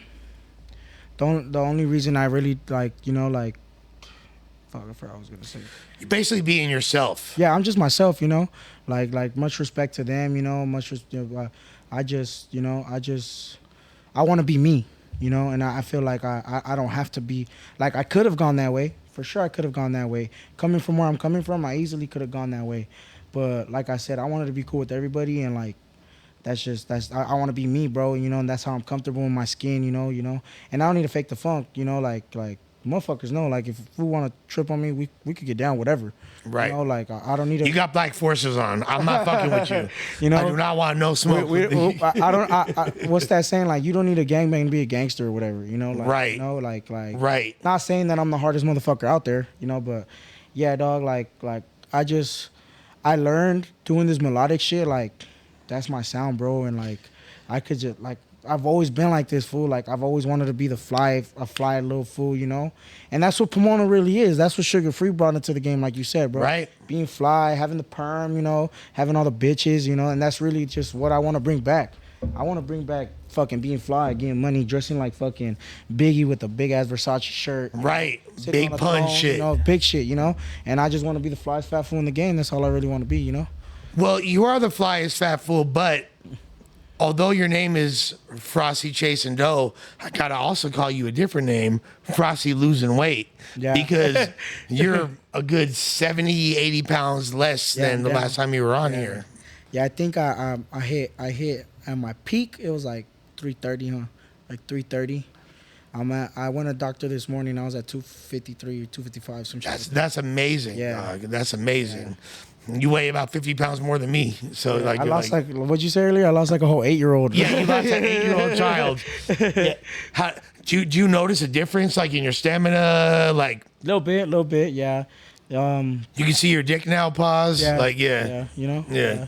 only reason I really like, you know, like, fuck, I forgot what I was gonna say. You're basically being yourself. Yeah, I'm just myself, you know. Like much respect to them, you know. I want to be me, you know, and I feel like I don't have to be, like, I could have gone that way. For sure I could have gone that way. Coming from where I'm coming from, I easily could have gone that way. But like I said, I wanted to be cool with everybody, and like, I want to be me, bro, you know, and that's how I'm comfortable in my skin, you know, and I don't need to fake the funk, you know, like motherfuckers know, like, if we want to trip on me, we could get down, whatever. Right. You know, like, I don't need to. You got black forces on. I'm not fucking with you. You know, I do not want no smoke. What's that saying? Like, you don't need a gangbang to be a gangster or whatever, you know? Like, right. You know, like. Right. Not saying that I'm the hardest motherfucker out there, you know, but yeah, dog, like, I learned doing this melodic shit, like, that's my sound, bro, and like, I could just, like, I've always been like this, fool. Like I've always wanted to be a fly little fool, you know. And that's what Pomona really is. That's what Sugarfree brought into the game, like you said, bro. Right. Being fly, having the perm, you know, having all the bitches, you know, and that's really just what I want to bring back. I want to bring back fucking being fly, getting money, dressing like fucking Biggie with a big ass Versace shirt. Right. Sitting Big on a pun throne, shit. You know, big shit, you know. And I just want to be the flyest fat fool in the game. That's all I really want to be, you know. Well, you are the flyest fat fool, but although your name is FrostyChasingDough, I gotta also call you a different name, Frosty Losing Weight. Yeah. Because you're a good 70, 80 pounds less than the last time you were on here. Yeah, I think I hit at my peak. It was like 330, huh? Like 330. I went to the doctor this morning. I was at 253, 255, some shit. That's amazing. Yeah. Dog. That's amazing. You weigh about 50 pounds more than me. So like I lost like what'd you say earlier? I lost like a whole 8-year-old. Yeah, you lost an 8-year-old child. Yeah. Do you notice a difference like in your A stamina? Like little bit, yeah. You can see your dick now, pause. Yeah, Like yeah, you know. Yeah.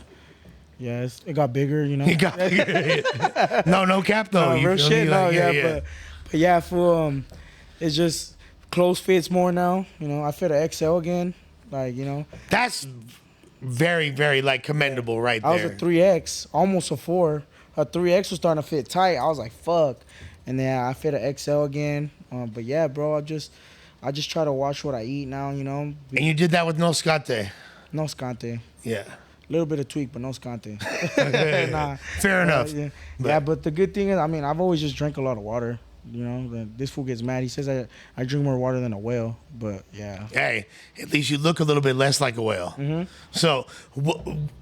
Yeah, it got bigger, you know. You got no cap though. No, You real feel shit, me? no, Like, yeah. But yeah, for it's just clothes fits more now. You know, I fit an XL again. Like, you know. That's very, very like commendable right there. I was a 3X, almost a 4. A 3X was starting to fit tight. I was like, fuck. And then I fit an XL again. But yeah, bro, I just try to watch what I eat now, you know. And you did that with no scate. No scante. Yeah. A little bit of tweak, but no scante. Nah. Fair enough. Yeah. But the good thing is, I mean, I've always just drank a lot of water. You know, this fool gets mad. He says I drink more water than a whale, but yeah. Hey, at least you look a little bit less like a whale. Mm-hmm. So,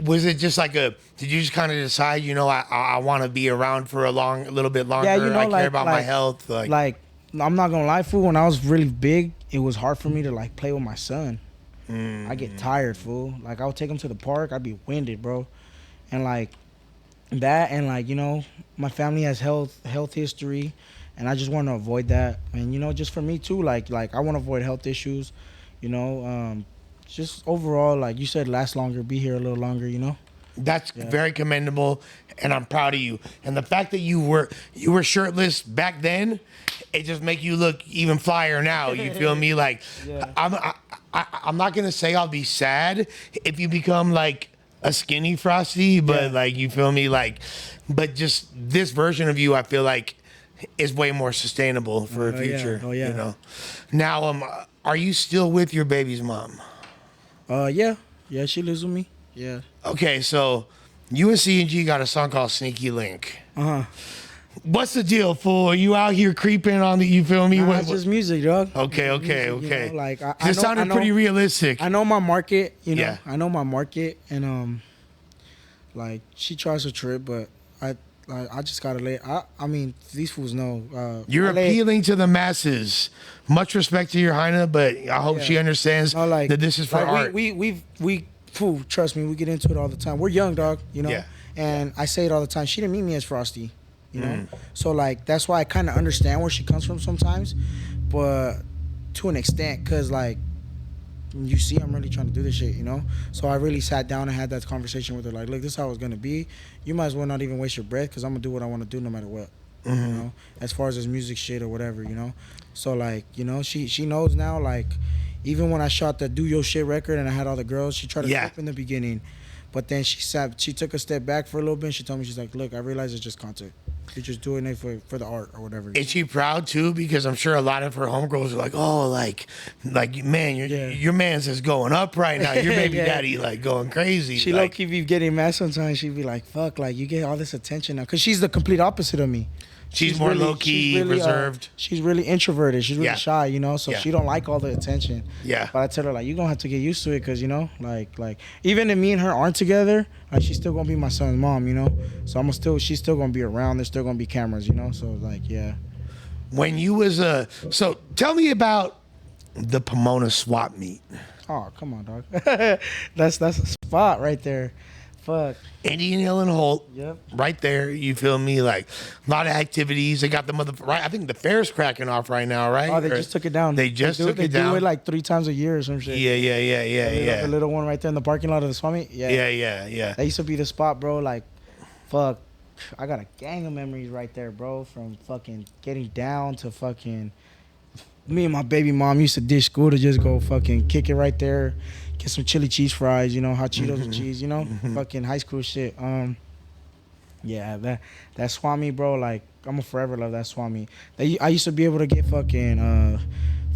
was it just like did you just kind of decide, you know, I want to be around for a little bit longer? Yeah, you know, I like, care about my health. Like, I'm not gonna lie, fool. When I was really big, it was hard for me to like play with my son. I get tired, fool. Like, I would take him to the park. I'd be winded, bro. And like that, and like, you know, my family has health history. And I just want to avoid that. And, you know, just for me, too, like I want to avoid health issues, you know. Just overall, like you said, last longer, be here a little longer, you know. That's very commendable, and I'm proud of you. And the fact that you were shirtless back then, it just make you look even flyer now. You feel me? Like, I'm not going to say I'll be sad if you become, like, a skinny Frosty, but, like, you feel me? Like, but just this version of you, I feel like, is way more sustainable for a future. Oh, yeah. You know. Now, are you still with your baby's mom? Yeah, she lives with me. Yeah. Okay, so you and C&G got a song called Sneaky Link. What's the deal, fool? Are you out here creeping on the? You feel me? It's just music, dog. Okay. You know, like it sounded pretty realistic. I know my market. You know. Yeah. I know my market, and like she tries a trip, but I just gotta lay. I mean, these fools know. You're appealing to the masses. Much respect to your Hyena, but I hope she understands that this is for art. We fool, trust me, we get into it all the time. We're young, dog. You know. Yeah. And I say it all the time. She didn't meet me as Frosty. You know. So like that's why I kind of understand where she comes from sometimes, but to an extent, cause like. You see, I'm really trying to do this shit, you know? So I really sat down and had that conversation with her. Like, look, this is how it's going to be. You might as well not even waste your breath because I'm going to do what I want to do no matter what, you know? As far as this music shit or whatever, you know? So, like, you know, she knows now, like, even when I shot the Do Your Shit record and I had all the girls, she tried to flip in the beginning. But then she took a step back for a little bit and she told me, she's like, look, I realize it's just content. You're just doing it for the art or whatever. Is she proud too? Because I'm sure a lot of her homegirls are like, oh, like man, your man's is going up right now. Your baby daddy like going crazy. She low key be getting mad sometimes. She'd be like, fuck, like you get all this attention now. Cause she's the complete opposite of me. She's more low key, reserved. She's really introverted. She's really shy, you know. So she don't like all the attention. Yeah. But I tell her like, you're gonna have to get used to it, cause you know, like even if me and her aren't together, like she's still gonna be my son's mom, you know. So she's still gonna be around. There's still gonna be cameras, you know. So like, yeah. When you was so tell me about the Pomona swap meet. Oh, come on, dog. that's a spot right there. Fuck. Indian Hill and Holt. Yep. Right there. You feel me? Like a lot of activities. They got the right. I think the fair's cracking off right now, right? Oh, they just took it down. They just took it down. They do it like 3 times a year or some shit. Yeah. The little one right there in the parking lot of the Swami. Yeah. That used to be the spot, bro. Like, fuck. I got a gang of memories right there, bro. From fucking getting down to fucking. Me and my baby mom used to ditch school to just go fucking kick it right there, get some chili cheese fries, you know, hot Cheetos with cheese, you know, fucking high school shit. Yeah, that Swami, bro. Like, I'm gonna forever love that Swami. I used to be able to get fucking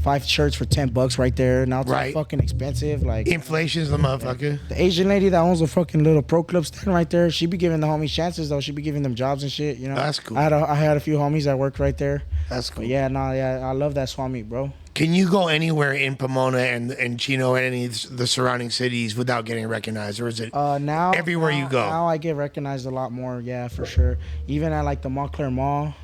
5 shirts for $10 right there. Now it's Right. fucking expensive. Like, Inflation's the motherfucker. the Asian lady that owns a fucking little pro club stand right there, she be giving the homies chances though. She be giving them jobs and shit. You know, That's cool. I had a few homies that worked right there. That's cool. But yeah, I love that Swami, bro. Can you go anywhere in Pomona and Chino and any of the surrounding cities without getting recognized, or is it Now everywhere you go? Now I get recognized a lot more. Yeah, for sure. Even at like the Montclair Mall.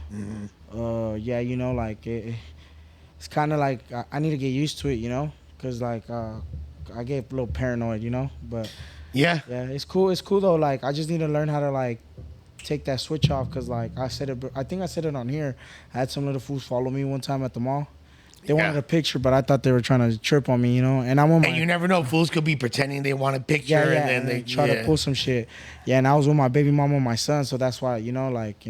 Yeah, you know, like it's kind of like I need to get used to it, you know, because like I get a little paranoid, you know. But Yeah. yeah, it's cool. It's cool though. Like I just need to learn how to like take that switch off, because like I said it. I think I said it on here. I had some little fools follow me one time at the mall. They wanted a picture, but I thought they were trying to chirp on me, you know. And I'm on my. And you never know, fools could be pretending they want a picture, Yeah, and then they try to pull some shit. Yeah, and I was with my baby mama and my son, so that's why, you know, like,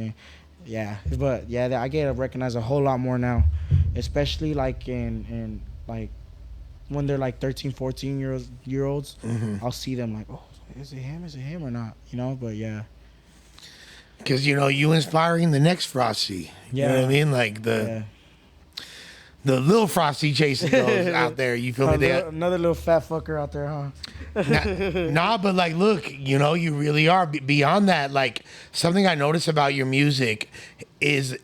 yeah. But yeah, I get recognized a whole lot more now, especially like in like when they're like 13, 14-year-olds. I'll see them like, oh, is it him or not? You know, but yeah. Because, you know, you inspiring the next Frosty. You know what I mean? Like the little Frosty chasing those out there. You feel me? Another little fat fucker out there, huh? Nah, but like, look, you know, you really are. Beyond that, like, something I notice about your music is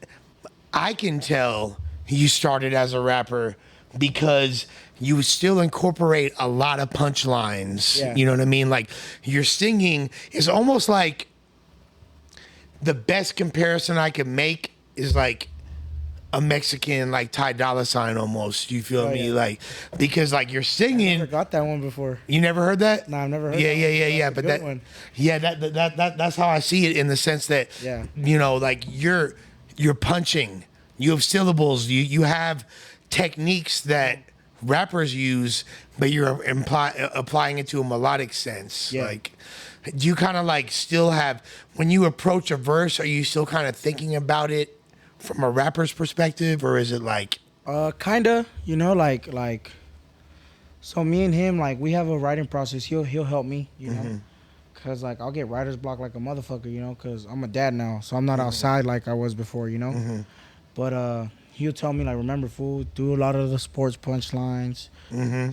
I can tell you started as a rapper because you still incorporate a lot of punchlines. Yeah. You know what I mean? Like, your singing is almost like the best comparison I can make is like a Mexican, like Ty Dolla $ign almost. You feel me? Yeah. Like, because like you're singing. I never got that one before. You never heard that? No, I've never heard. Yeah. That's But a good one. that's how I see it, in the sense that, Yeah. you know, like you're punching. You have syllables. You have techniques that rappers use, but you're applying it to a melodic sense. Yeah. Like, do you kind of like still have, when you approach a verse, are you still kind of thinking about it from a rapper's perspective, or is it like? Kinda, you know, like. So me and him, like, we have a writing process. He'll help me, you know, cause like I'll get writer's block like a motherfucker, you know, cause I'm a dad now, so I'm not outside like I was before, you know. But he'll tell me like, remember, fool, do a lot of the sports punchlines.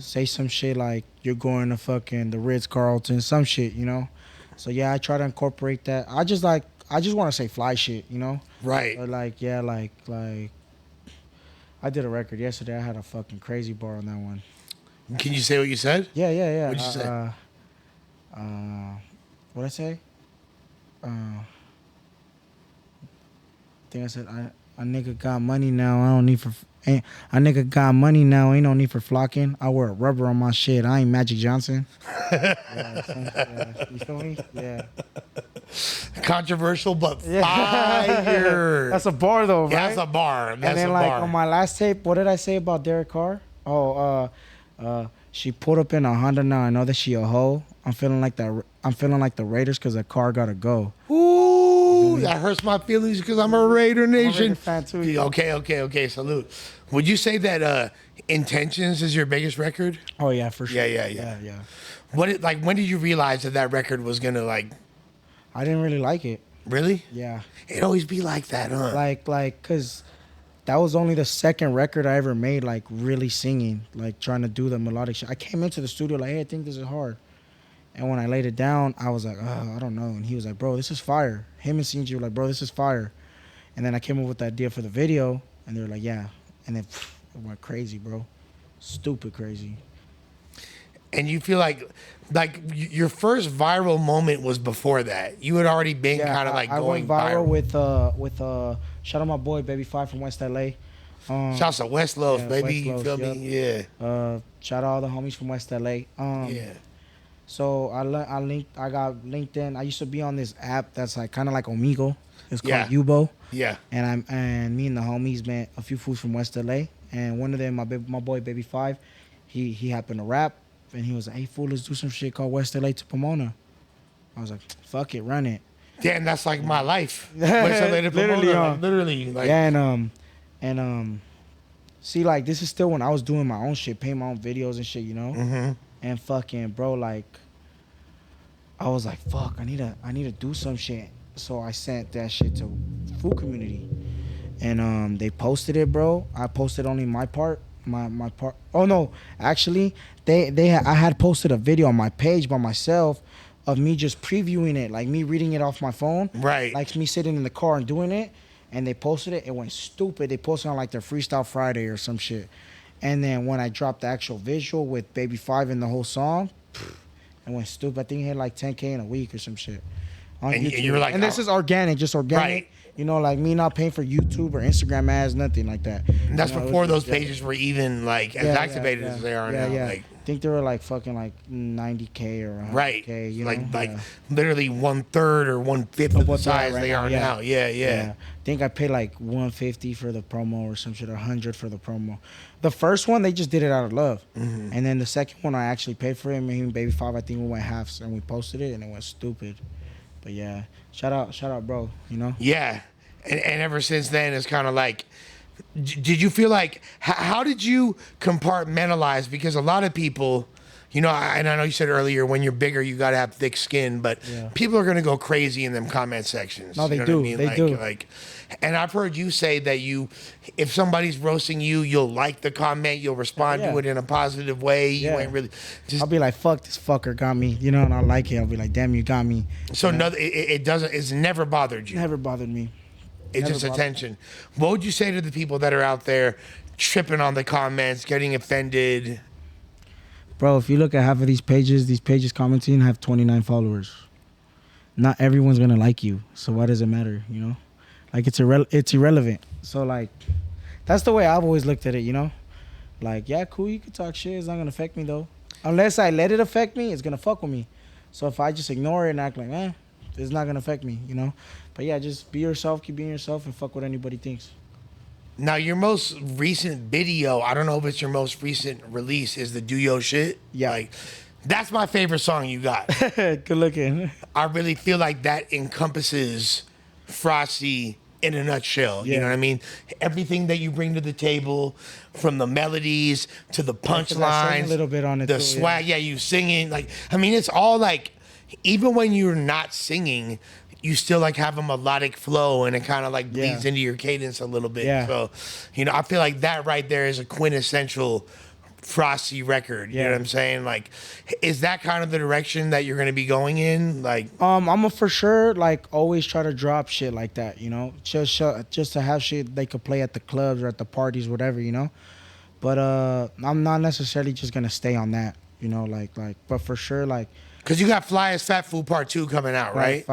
Say some shit like you're going to fucking the Ritz-Carlton, some shit, you know. So yeah, I try to incorporate that. I just want to say fly shit, you know. Right. But like, yeah, like I did a record yesterday. I had a fucking crazy bar on that one. Can you say what you said? Yeah. What'd you say? What'd I say? I think I said a nigga got money now. I don't need for. A nigga got money now. Ain't no need for flocking. I wear rubber on my shit. I ain't Magic Johnson. Yeah, you feel me? Yeah. Controversial, but fire. That's a bar though, right? Yeah, that's a bar. That's and then a like bar. on my last tape, what did I say about Derek Carr? She pulled up in a Honda now. I know that she a hoe. I'm feeling like the Raiders because the car gotta go. Ooh, that hurts my feelings because I'm a Raider Nation. Raider fan too, yeah. Okay. Salute. Would you say that Intentions is your biggest record? Oh yeah, for sure. Yeah. Yeah. When did you realize that record was gonna like? I didn't really like it. Really? Yeah. It always be like that, huh? Like, cause that was only the second record I ever made, like really singing, like trying to do the melodic shit. I came into the studio like, hey, I think this is hard. And when I laid it down, I was like, oh, I don't know. And he was like, bro, this is fire. Him and CG were like, bro, this is fire. And then I came up with the idea for the video, and they were like, yeah. And then it went crazy, bro. Stupid crazy. And you feel like your first viral moment was before that. You had already been kind of like going viral. I went viral with shout out my boy Baby 5 from West LA. Shouts to West Los, baby. West You Los, feel me? Yeah. Shout out all the homies from West LA. Yeah. So I got LinkedIn. I used to be on this app that's like kind of like Omegle. It's called Yubo. Yeah. And me and the homies met a few fools from West LA. And one of them, my boy Baby 5, he happened to rap. And he was like, hey, fool, let's do some shit called West LA to Pomona. I was like, fuck it, run it. Damn, that's like my life. Literally, like. Yeah, and see, like, this is still when I was doing my own shit, paying my own videos and shit, you know. Mm-hmm. And fucking, bro, like, I was like, fuck, I need to do some shit. So I sent that shit to Food Community, and they posted it, bro. I posted only my part, my part. Oh no, actually, I had posted a video on my page by myself of me just previewing it, like me reading it off my phone, right? Like me sitting in the car and doing it. And they posted it. It went stupid. They posted on like their Freestyle Friday or some shit. And then when I dropped the actual visual with Baby 5 in the whole song, it went stupid. I think it had like 10K in a week or some shit. And you were like, and this is organic, just organic. Right. You know, like me not paying for YouTube or Instagram ads, nothing like that. And that's before those pages were even like as activated as they are now. Yeah. Like, I think they were like fucking like 90K or 100K. Right. You know? Like literally 1/3 or 1/5 of the size they are now. Yeah. I think I paid like 150 for the promo or some shit, or 100 for the promo. The first one they just did it out of love, and then the second one I actually paid for it. Me and Baby 5, I think we went halves and we posted it and it went stupid. But yeah, shout out, bro. You know. Yeah, and ever since then it's kind of like. Did you feel like, how did you compartmentalize? Because a lot of people, you know, and I know you said earlier, when you're bigger, you got to have thick skin, but people are going to go crazy in them comment sections. No, they you know do. What I mean? They do. Like, and I've heard you say that if somebody's roasting you, you'll like the comment, you'll respond to it in a positive way. You ain't really. I'll be like, fuck, this fucker got me, you know, and I like it. I'll be like, damn, you got me. So it's never bothered you. Never bothered me. It's just attention. What would you say to the people that are out there tripping on the comments, getting offended? Bro, if you look at half of these pages commenting have 29 followers. Not everyone's going to like you. So why does it matter, you know? Like, it's irrelevant. So, like, that's the way I've always looked at it, you know? Like, yeah, cool, you can talk shit. It's not going to affect me, though. Unless I let it affect me, it's going to fuck with me. So if I just ignore it and act like, it's not going to affect me, you know? But yeah, just be yourself, keep being yourself, and fuck what anybody thinks. Now, your most recent video, I don't know if it's your most recent release, is the Do Yo Shit. Yeah. Like, that's my favorite song you got. Good looking. I really feel like that encompasses Frosty in a nutshell. You know what I mean? Everything that you bring to the table, from the melodies to the punchlines. A little bit on it. The swag, you singing. Like, I mean, it's all like, even when you're not singing, you still like have a melodic flow and it kind of like bleeds into your cadence a little bit. Yeah. So, you know, I feel like that right there is a quintessential Frosty record. You know what I'm saying? Like, is that kind of the direction that you're going to be going in? Like, I'm a for sure, like, always try to drop shit like that, you know, just to have shit they could play at the clubs or at the parties, whatever, you know. But I'm not necessarily just going to stay on that, you know, like, but for sure, like, because you got Flyest Fat Food Part 2 coming out, right?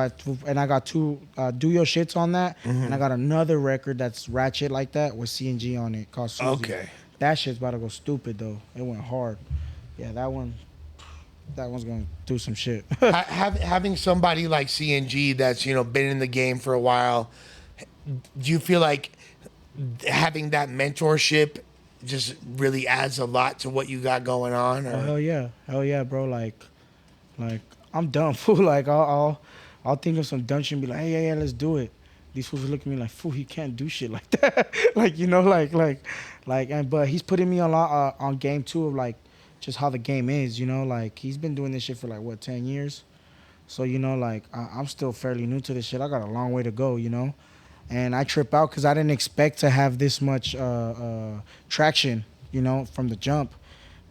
And I got 2 Do Your Shits on that. And I got another record that's ratchet like that with CNG on it called Susie. Okay. That shit's about to go stupid, though. It went hard. Yeah, that one's going to do some shit. Having somebody like CNG that's, you know, been in the game for a while, do you feel like having that mentorship just really adds a lot to what you got going on? Or? Oh, hell yeah, bro. Like I'm dumb, fool. Like I'll think of some dumb shit and be like, hey, yeah, let's do it. These fools look at me like, fool, he can't do shit like that. Like, you know, but he's putting me on game too of like just how the game is, you know, like he's been doing this shit for like what, 10 years. So, you know, like I'm still fairly new to this shit. I got a long way to go, you know, and I trip out because I didn't expect to have this much traction, you know, from the jump.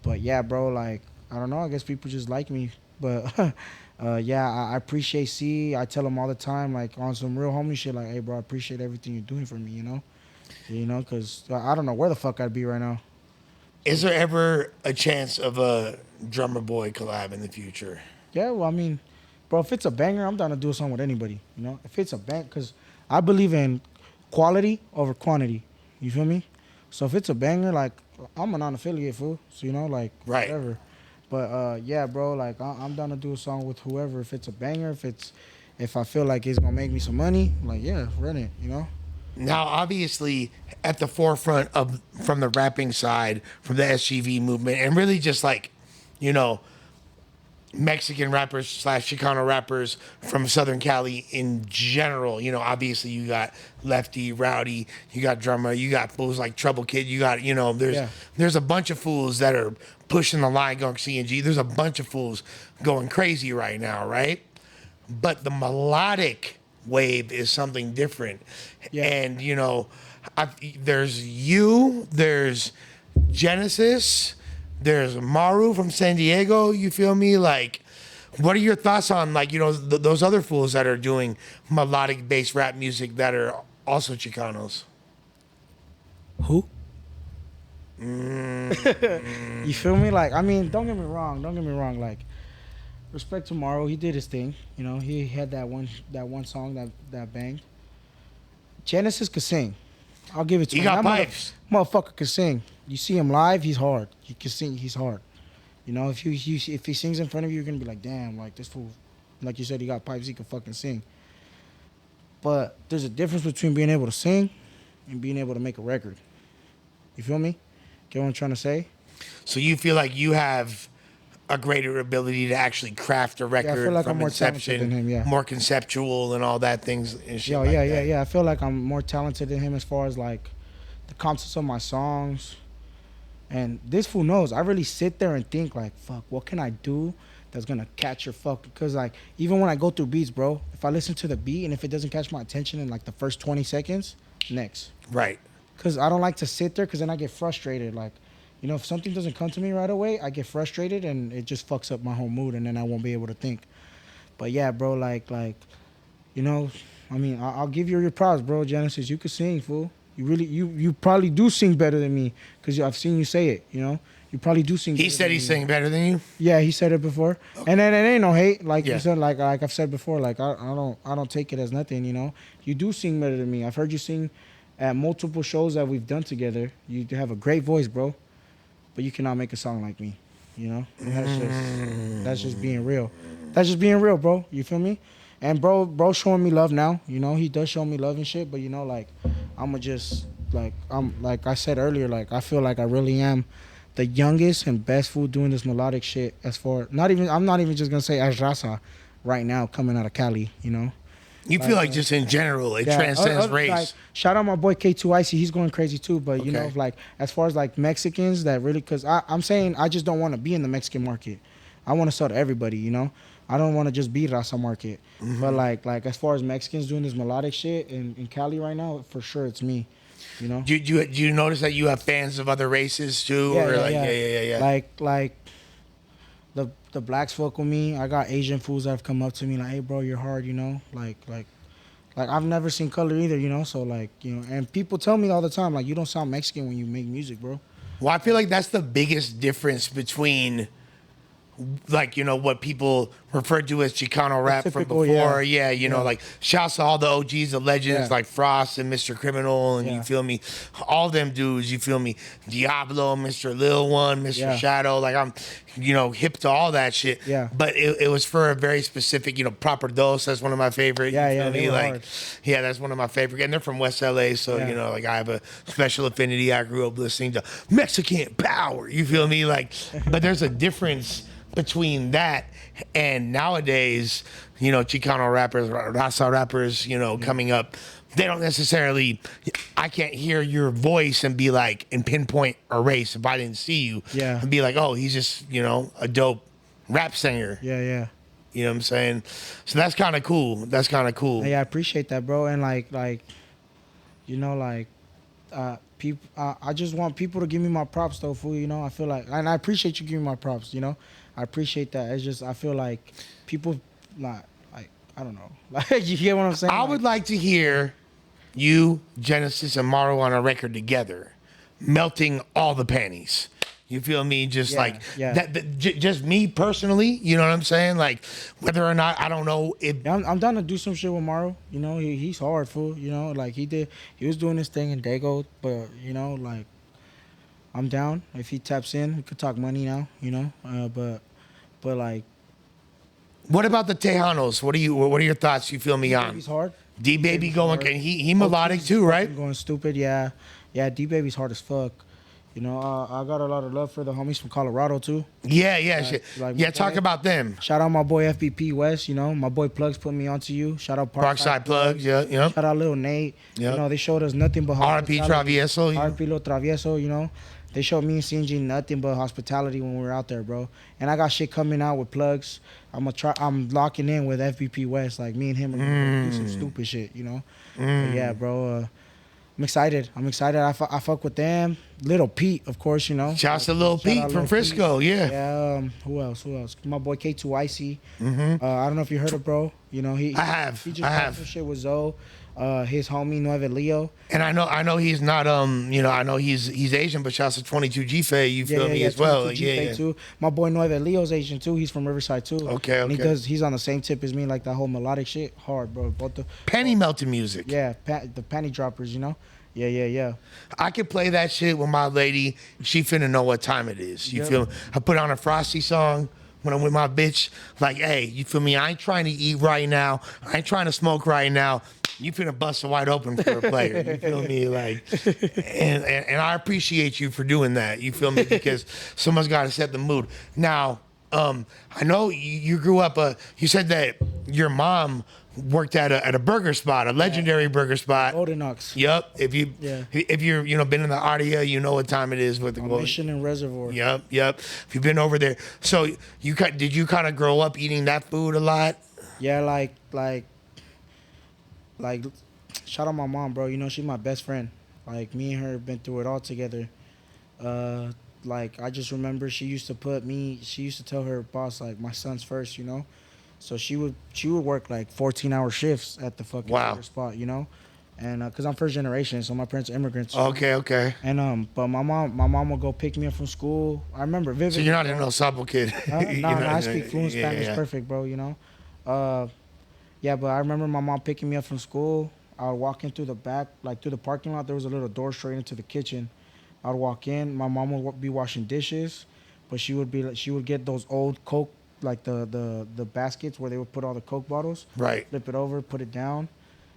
But yeah, bro, like I don't know. I guess people just like me. But I appreciate C. I tell him all the time, like on some real homie shit, like, hey, bro, I appreciate everything you're doing for me, you know, because I don't know where the fuck I'd be right now. Is there ever a chance of a Drummer Boy collab in the future? Yeah, well, I mean, bro, if it's a banger, I'm down to do a song with anybody, you know, if it's a bang, because I believe in quality over quantity, you feel me? So if it's a banger, like, I'm a non-affiliate, fool, so, you know, like, whatever. But yeah, bro, like I'm down to do a song with whoever. If it's a banger, if I feel like it's gonna make me some money, like yeah, run it, you know. Now, obviously, at the forefront from the rapping side, from the SGV movement, and really just like, you know, Mexican rappers / Chicano rappers from Southern Cali in general. You know, obviously you got Lefty, Rowdy, you got Drummer, you got fools like Trouble Kid, you got, you know, there's a bunch of fools that are pushing the line going CNG. There's a bunch of fools going crazy right now, right? But the melodic wave is something different. Yeah. And, you know, there's Genesis, there's Maru from San Diego, you feel me? Like, what are your thoughts on, like, you know, those other fools that are doing melodic based rap music that are also Chicanos? Who? You feel me? Like, I mean, don't get me wrong. Like, respect to Maru, he did his thing. You know, he had that one song that banged. Genesis could sing. I'll give it to him. He got pipes. Motherfucker could sing. You see him live, he's hard. He can sing, he's hard. You know, if he sings in front of you, you're gonna be like, damn, like this fool, like you said, he got pipes, he can fucking sing. But there's a difference between being able to sing and being able to make a record. You feel me? Get what I'm trying to say? So you feel like you have a greater ability to actually craft a record, I feel like from I'm more inception, talented than him, yeah. More conceptual and all that things and shit. Yeah. I feel like I'm more talented than him as far as like the concepts of my songs. And this fool knows. I really sit there and think like, fuck, what can I do that's gonna catch your fuck? Because like, even when I go through beats, bro, if I listen to the beat and if it doesn't catch my attention in like the first 20 seconds, next. Right. Because I don't like to sit there because then I get frustrated. Like, you know, if something doesn't come to me right away, I get frustrated and it just fucks up my whole mood and then I won't be able to think. But yeah, bro, like, you know, I mean, I'll give you your props, bro, Genesis. You could sing, fool. You probably do sing better than me because I've seen you say it, you know? You probably do sing better. He said he sang better than you? Yeah, he said it before. Okay. And then it ain't no hate. Like you said, like I've said before, like I don't take it as nothing, you know? You do sing better than me. I've heard you sing at multiple shows that we've done together. You have a great voice, bro. But you cannot make a song like me, you know? And that's just being real. That's just being real, bro. You feel me? And bro showing me love now. You know, he does show me love and shit, but you know, like, I'ma just, like, like I said earlier, like, I feel like I really am the youngest and best fool doing this melodic shit as far, I'm not even just gonna say as raza right now coming out of Cali, you know? You feel like just in general, it transcends race. Like, shout out my boy K2 Icy, he's going crazy too. But you know, like as far as like Mexicans that really, cause I'm saying I just don't want to be in the Mexican market. I want to sell to everybody, you know. I don't want to just be raza market. But like as far as Mexicans doing this melodic shit in Cali right now, for sure it's me. You know. Do you notice that you have fans of other races too? Yeah. Like the blacks fuck with me. I got Asian fools that have come up to me like, hey bro, you're hard, you know? Like I've never seen color either, you know? So like, you know, and people tell me all the time, like, you don't sound Mexican when you make music, bro. Well, I feel like that's the biggest difference between, like, you know, what people refer to as Chicano rap typical, from before. Yeah, you know, like, shouts to all the OGs, the legends, like Frost and Mr. Criminal, and you feel me? All them dudes, you feel me? Diablo, Mr. Lil One, Mr. Shadow. Like, I'm, you know, hip to all that shit. Yeah. But it was for a very specific, you know, Proper Dos, that's one of my favorite. Yeah, you feel me? Like, hard. yeah, that's one of my favorite. And they're from West LA, so, you know, like, I have a special affinity. I grew up listening to Mexican Power, you feel me? Like, but there's a difference between that and nowadays, you know, Chicano rappers, Raza rappers, you know, coming up, they don't necessarily, I can't hear your voice and be like, and pinpoint a race if I didn't see you. Yeah. And be like, oh, he's just, you know, a dope rap singer. Yeah. You know what I'm saying? So that's kind of cool. That's kind of cool. Hey, I appreciate that, bro. And like, you know, like, people, I just want people to give me my props though, fool, you know? I feel like, and I appreciate you giving me my props, you know? I appreciate that. It's just, I feel like people, like, I don't know. Like, you hear what I'm saying? I would like to hear you, Genesis, and Maru on a record together, melting all the panties. You feel me? Just just me personally, you know what I'm saying? Like, whether or not, I don't know if... Yeah, I'm down to do some shit with Maru. You know, he's hard, fool. You know, like, he was doing his thing in Dago, but, you know, like, I'm down. If he taps in, we could talk money now, you know? But like... What about the Tejanos? What are your thoughts? You feel me on? D-Baby's hard. D-Baby going... He melodic too, right? Going stupid, yeah. Yeah, D-Baby's hard as fuck. You know, I got a lot of love for the homies from Colorado too. Yeah, shit. Like Yeah, talk about them. Shout out my boy FBP West. You know, my boy Plugs put me onto you. Shout out Parkside Plugs. Yeah. Shout out Lil Nate. Yep. You know, they showed us nothing but RP Travieso. RP Lo Travieso. You know, they showed me and CNG nothing but hospitality when we were out there, bro. And I got shit coming out with Plugs. I'm locking in with FBP West. Like me and him are gonna do some stupid shit. You know. But yeah, bro. I'm excited. I fuck with them. Little Pete, of course, you know. Shouts to Little Pete from Frisco, yeah. Yeah. Who else? My boy K2Icy. I don't know if you heard of bro. You know he. I have. He just did some shit with Zoe. His homie Nueve Leo. And I know he's not I know he's Asian, but shouts to 22 G-Fay, you feel me, as well. Yeah. Too. My boy Nueve Leo's Asian too. He's from Riverside too. Okay. And he's on the same tip as me, like that whole melodic shit. Hard, bro. Both the penny melting music. Yeah, the panty droppers, you know. Yeah. I could play that shit with my lady. She finna know what time it is. You feel me? I put on a Frosty song when I'm with my bitch. Like, hey, you feel me? I ain't trying to eat right now. I ain't trying to smoke right now. You finna bust it wide open for a player. You feel me? Like, and I appreciate you for doing that. You feel me? Because someone's got to set the mood. Now, I know you grew up. You said that your mom worked at a burger spot, a legendary burger spot. Golden Ox. Yep. If you're been in the area, you know what time it is with the Mission and Reservoir. Yep. If you've been over there, so did you kind of grow up eating that food a lot? Yeah, like shout out my mom, bro. You know she's my best friend. Like me and her have been through it all together. Like I just remember she used to tell her boss like my son's first, you know. So she would work like 14-hour shifts at the fucking burger spot, you know, and because I'm first generation, so my parents are immigrants. Okay. And but my mom would go pick me up from school. I remember vividly. So you're not an El Sapo kid. No, I speak fluent Spanish, perfect, bro. You know, yeah, but I remember my mom picking me up from school. I would walk in through the back, like through the parking lot. There was a little door straight into the kitchen. I'd walk in. My mom would be washing dishes, but she would get those old Coke. Like the baskets where they would put all the Coke bottles. Right. Flip it over, put it down.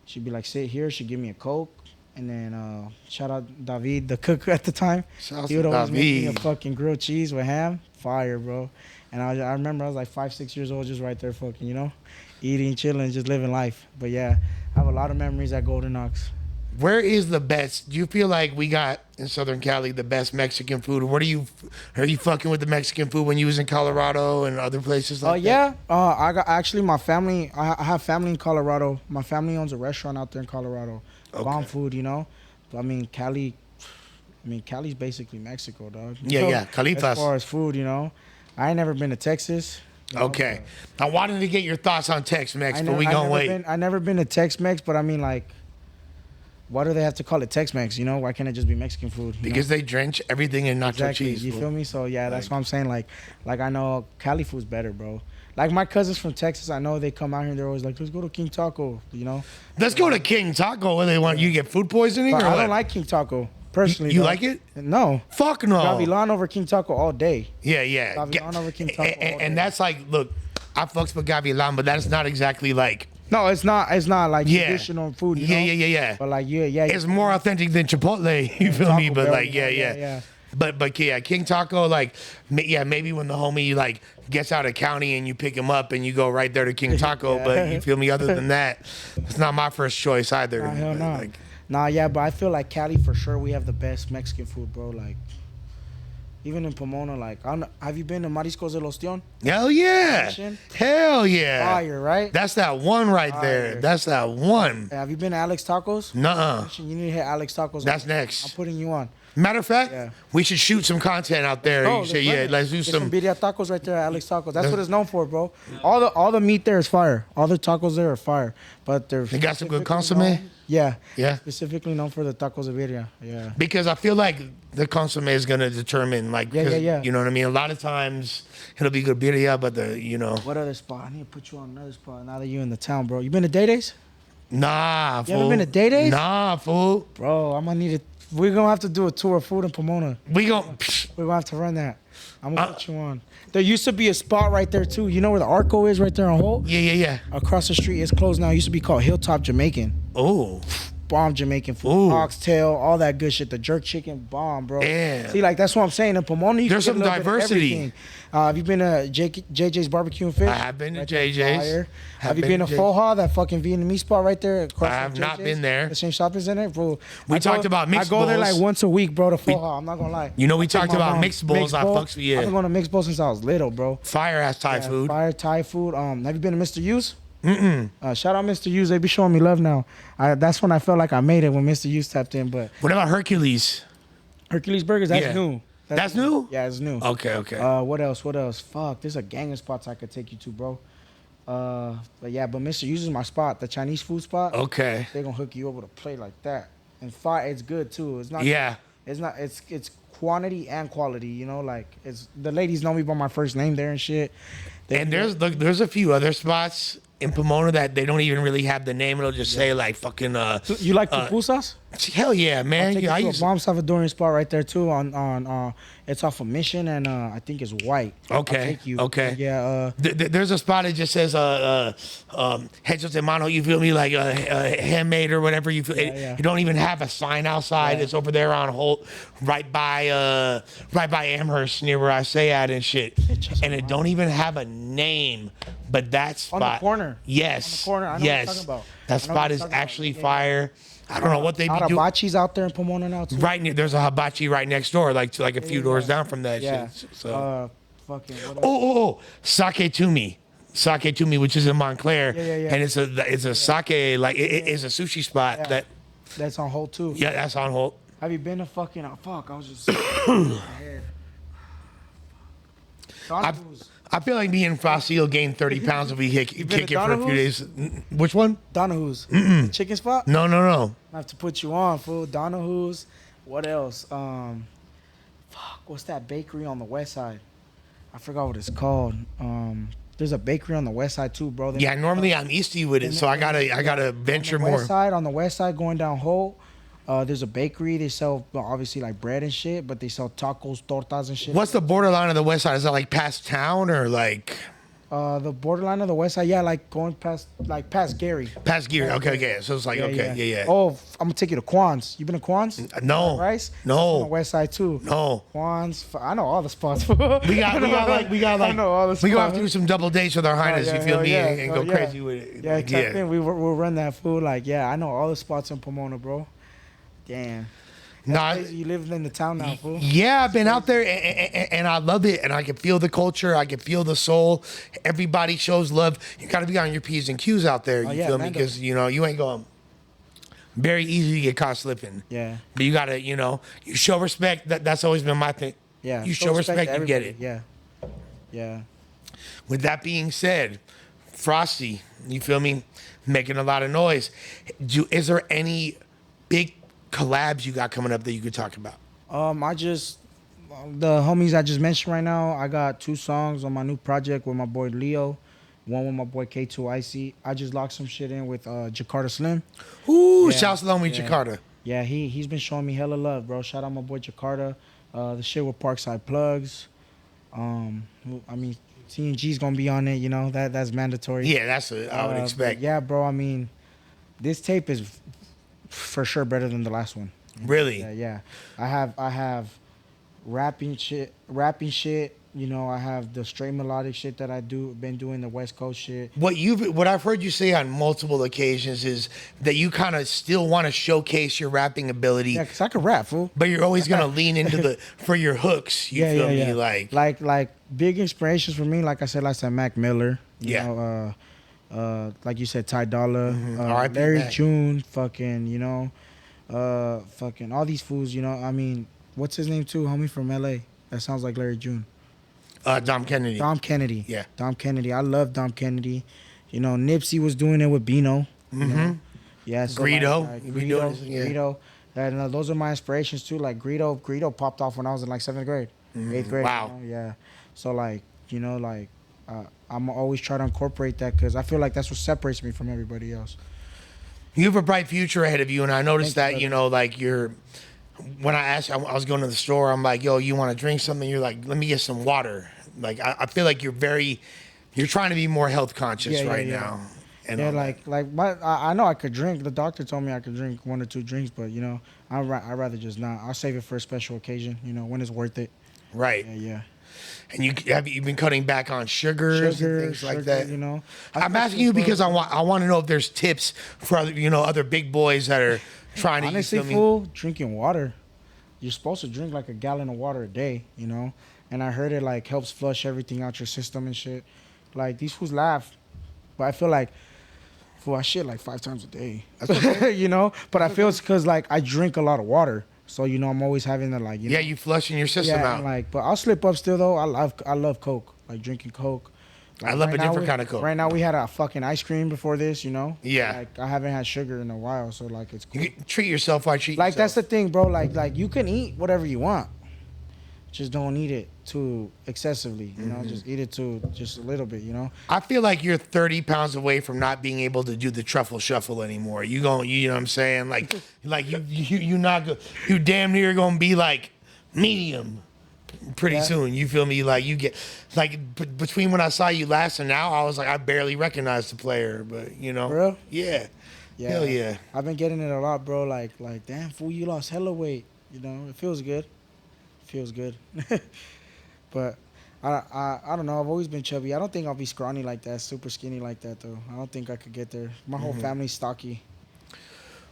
She'd be like, sit here. She'd give me a Coke. And then shout out David, the cook at the time. He would always make me a fucking grilled cheese with ham. Fire, bro. And I remember I was like 5-6 years old, just right there fucking, you know, eating, chilling, just living life. But yeah, I have a lot of memories at Golden Ox. Where is the best? Do you feel like we got in Southern Cali the best Mexican food? Are you fucking with the Mexican food when you was in Colorado and other places like that? I got actually my family. I have family in Colorado. My family owns a restaurant out there in Colorado. Okay. Bomb food, you know. But I mean Cali's basically Mexico, dog. Yeah. Calitas. As far as food, you know, I ain't never been to Texas. Okay. I wanted to get your thoughts on Tex-Mex, but we gonna wait. I never been to Tex-Mex, but I mean like. Why do they have to call it Tex-Mex? You know, why can't it just be Mexican food? Because they drench everything in nacho cheese. You feel me? So yeah, that's what I'm saying. Like I know Cali food's better, bro. Like my cousins from Texas, I know they come out here and they're always like, let's go to King Taco. You know? Let's go to King Taco. What they want? You get food poisoning? But or I what? don't like King Taco personally. You like it? No. Fuck no. Gavilan over King Taco all day. Yeah. Gavilan over King Taco. And that's like, look, I fucks with Gavilan, but that's not exactly like. No, it's not like traditional food. You know? Yeah. But like, yeah. It's more authentic than Chipotle. You feel me? But Bell, like, yeah. But yeah, King Taco, like, maybe when the homie like gets out of county and you pick him up and you go right there to King Taco. But you feel me? Other than that, it's not my first choice either. Hell no. Like, But I feel like Cali for sure we have the best Mexican food, bro. Like. Even in Pomona, like, have you been to Mariscos del Ostión? Hell yeah. Hell yeah. Fire, right? That's that one right there. That's that one. Hey, have you been to Alex Tacos? Nuh-uh. You need to hit Alex Tacos. That's next. I'm putting you on. Matter of fact, we should shoot some content out there. Let's do some birria tacos right there at Alex Tacos. That's what it's known for, bro. All the meat there is fire. All the tacos there are fire. But they got some good consommé. Yeah. Specifically known for the tacos de birria. Yeah. Because I feel like the consommé is gonna determine, like, yeah. You know what I mean? A lot of times it'll be good birria, but What other spot? I need to put you on another spot now that you're in the town, bro. You been to Day Days? Nah, fool. You ever been to Day Days? Nah, fool. Bro, I'm gonna need it. We're gonna have to do a tour of food in Pomona. We're gonna have to run that. I'm gonna put you on. There used to be a spot right there too. You know where the Arco is right there on Holt? Yeah. Across the street, it's closed now. It used to be called Hilltop Jamaican. Oh. bomb Jamaican food. Ooh. Oxtail, all that good shit. The jerk chicken, bomb, bro. Yeah. See, like, that's what I'm saying. In Pomona, you There's can get some a little bit of diversity. everything. Have you been to JJ's Barbecue and Fish? I have been to Right there, JJ's. fire. Have Have you been been to to Foha, that fucking Vietnamese spot right there? across I have from not JJ's? been there. The same shop is in it, bro. We talked about mixed I go there bowls. like once a week, bro, to Foha. I'm not gonna lie. You know, we I take talked my about mom. mixed bowls. I bowl. fucks with you. I've been going to mixed bowls since I was little, bro. Fire ass Thai food. Fire Thai food. Have you been to Mr. U's? Shout out Mr. U's. They be showing me love now. That's when I felt like I made it when Mr. U's tapped in. But What about Hercules? Hercules Burgers, that's Yeah. new. That's new? Yeah, it's new. Okay, okay. What else? What else? Fuck, there's a gang of spots I could take you to, bro. But Mr. U's is my spot, the Chinese food spot. Okay. They're gonna hook you up with a plate like that. And fire, it's good too. It's not. Yeah. It's not. It's quantity and quality. You know, like it's the ladies know me by my first name there and shit. And there's a few other spots in Pomona that they don't even really have the name. It'll just say like fucking You like pupusas? hell yeah, man. Take Yeah, I you to used a bomb Salvadorian spot right there too. On it's off of Mission and I think it's White. Okay, I'll take you. okay. Yeah. There's a spot that just says hechos de mano, you feel me, like handmade or whatever you feel. Yeah. You don't even have a sign outside. Yeah. It's over there on Holt, right by Amherst, near where I stay at and shit. And it don't even have a name, but that spot On the corner. Yes. On the corner. I know what you're talking about. That I know what spot you're is talking about. actually Yeah. fire. I don't know what they be doing. Hibachi's out there in Pomona now too. Right near, there's a hibachi right next door, like a few doors down from that Yeah. shit. So. Fucking. What else? Oh, Sake to me, which is in Montclair, Yeah. and it's a sake, like it is a sushi spot Yeah. that That's on hold too. that's on hold. Have you been to fucking? Fuck, I was just. my head. Donahue's. I feel like me and Frosty will gain 30 pounds if we kick been it to for a few days. Which one? Donahue's. The chicken spot. No. I have to put you on, fool. Donahue's. What else? Fuck, what's that bakery on the west side? I forgot what it's called. There's a bakery on the west side too, bro. Yeah, normally I'm easty with it, so I gotta venture more. On the west side, going down Holt, there's a bakery. They sell obviously like bread and shit, but they sell tacos, tortas and shit. What's the borderline of the west side? Is that like past town or like The borderline of the west side? Yeah, like going past Gary. past Gear? Okay. So it's like yeah. Oh, I'm gonna take you to Kwan's. You been to Kwan's? No. Rice? No. That's on the west side too. No. Kwan's. I know all the spots. We got like I know all the we gonna have spots. to do some double dates with our highness, you feel hell me, yeah, and hell go yeah. crazy with it. Yeah, tap in. We'll run that food. Like, yeah, I know all the spots in Pomona, bro. Damn. Nah, Crazy. You live in the town now, fool. yeah, I've been out there and I love it, and I can feel the culture, I can feel the soul. Everybody shows love. You got to be on your P's and Q's out there. You feel me? Because you ain't going. Very easy to get caught slipping. Yeah. But you gotta, you show respect. That's always been my thing. Yeah. You show respect, you get it. Yeah. Yeah. With that being said, Frosty, you feel me? Making a lot of noise. Is there any big collabs you got coming up that you could talk about? The homies I just mentioned right now, I got 2 songs on my new project with my boy Leo, one with my boy K2IC. I just locked some shit in with Jakarta Slim. Ooh, Yeah, shouts to Lomi Jakarta. Yeah, he's been showing me hella love, bro. Shout out my boy Jakarta. The shit with Parkside Plugs. I mean, TNG's gonna be on it, that's mandatory. Yeah, that's what I would expect. Yeah, bro, I mean, this tape is for sure better than the last one. Really? Yeah. I have rapping shit. I have the straight melodic shit that been doing the West Coast shit. What I've heard you say on multiple occasions is that you kind of still want to showcase your rapping ability. Yeah, cause I can rap, fool. But you're always gonna lean into for your hooks. You feel me? Like big inspirations for me. Like I said last time, Mac Miller. You Yeah. know, like you said, Ty Dolla, R.I.P. Larry Mac. June, fucking all these fools. I mean, what's his name too, homie from L.A. That sounds like Larry June. Dom Kennedy. Dom Kennedy. Yeah. Dom Kennedy. I love Dom Kennedy. Nipsey was doing it with Bino. Yeah. So Greedo. Greedo. And those are my inspirations too. Like Greedo popped off when I was in like 7th grade, 8th grade. Wow. Yeah. So I'm always trying to incorporate that because I feel like that's what separates me from everybody else. You have a bright future ahead of you, and I noticed Thank you, that when I asked you, I was going to the store, I'm like, yo, you want to drink something? You're like, let me get some water. Like, I feel like you're trying to be more health conscious now. And yeah, I know I could drink. The doctor told me I could drink 1 or 2 drinks, but you know, I'd rather just not. I'll save it for a special occasion. You know, when it's worth it. Right. Yeah. And you've been cutting back on sugars and things like that. You know, I'm asking you because I want to know if there's tips for other big boys that are trying to. Honestly, fool, drinking water. You're supposed to drink like a gallon of water a day. You know, and I heard it like helps flush everything out your system and shit. Like these fools laugh, but I feel like, fool, I shit like 5 times a day. That's okay. You know, but I feel it's because like I drink a lot of water. So you know, I'm always having to like. You flushing your system out. Like, but I'll slip up still though. I love Coke, like drinking Coke. Like, I love a different kind of Coke. Right now we had a fucking ice cream before this, you know. Yeah. Like I haven't had sugar in a while, so like it's cool. You can treat yourself. I treat. Like yourself. that's the thing, bro. Like you can eat whatever you want, just don't eat it too excessively. You know, just eat it too just a little bit. You know. I feel like you're 30 pounds away from not being able to do the truffle shuffle anymore. You know what I'm saying? Like you damn near gonna be like medium pretty soon. You feel me? Like you get like between when I saw you last and now, I was like I barely recognized the player, but you know. Bro? Yeah. Yeah. Hell yeah. I've been getting it a lot, bro. Like damn fool, you lost hella weight. You know, it feels good. Feels good. But I don't know. I've always been chubby. I don't think I'll be scrawny like that, super skinny like that though. I don't think I could get there. My whole family's stocky.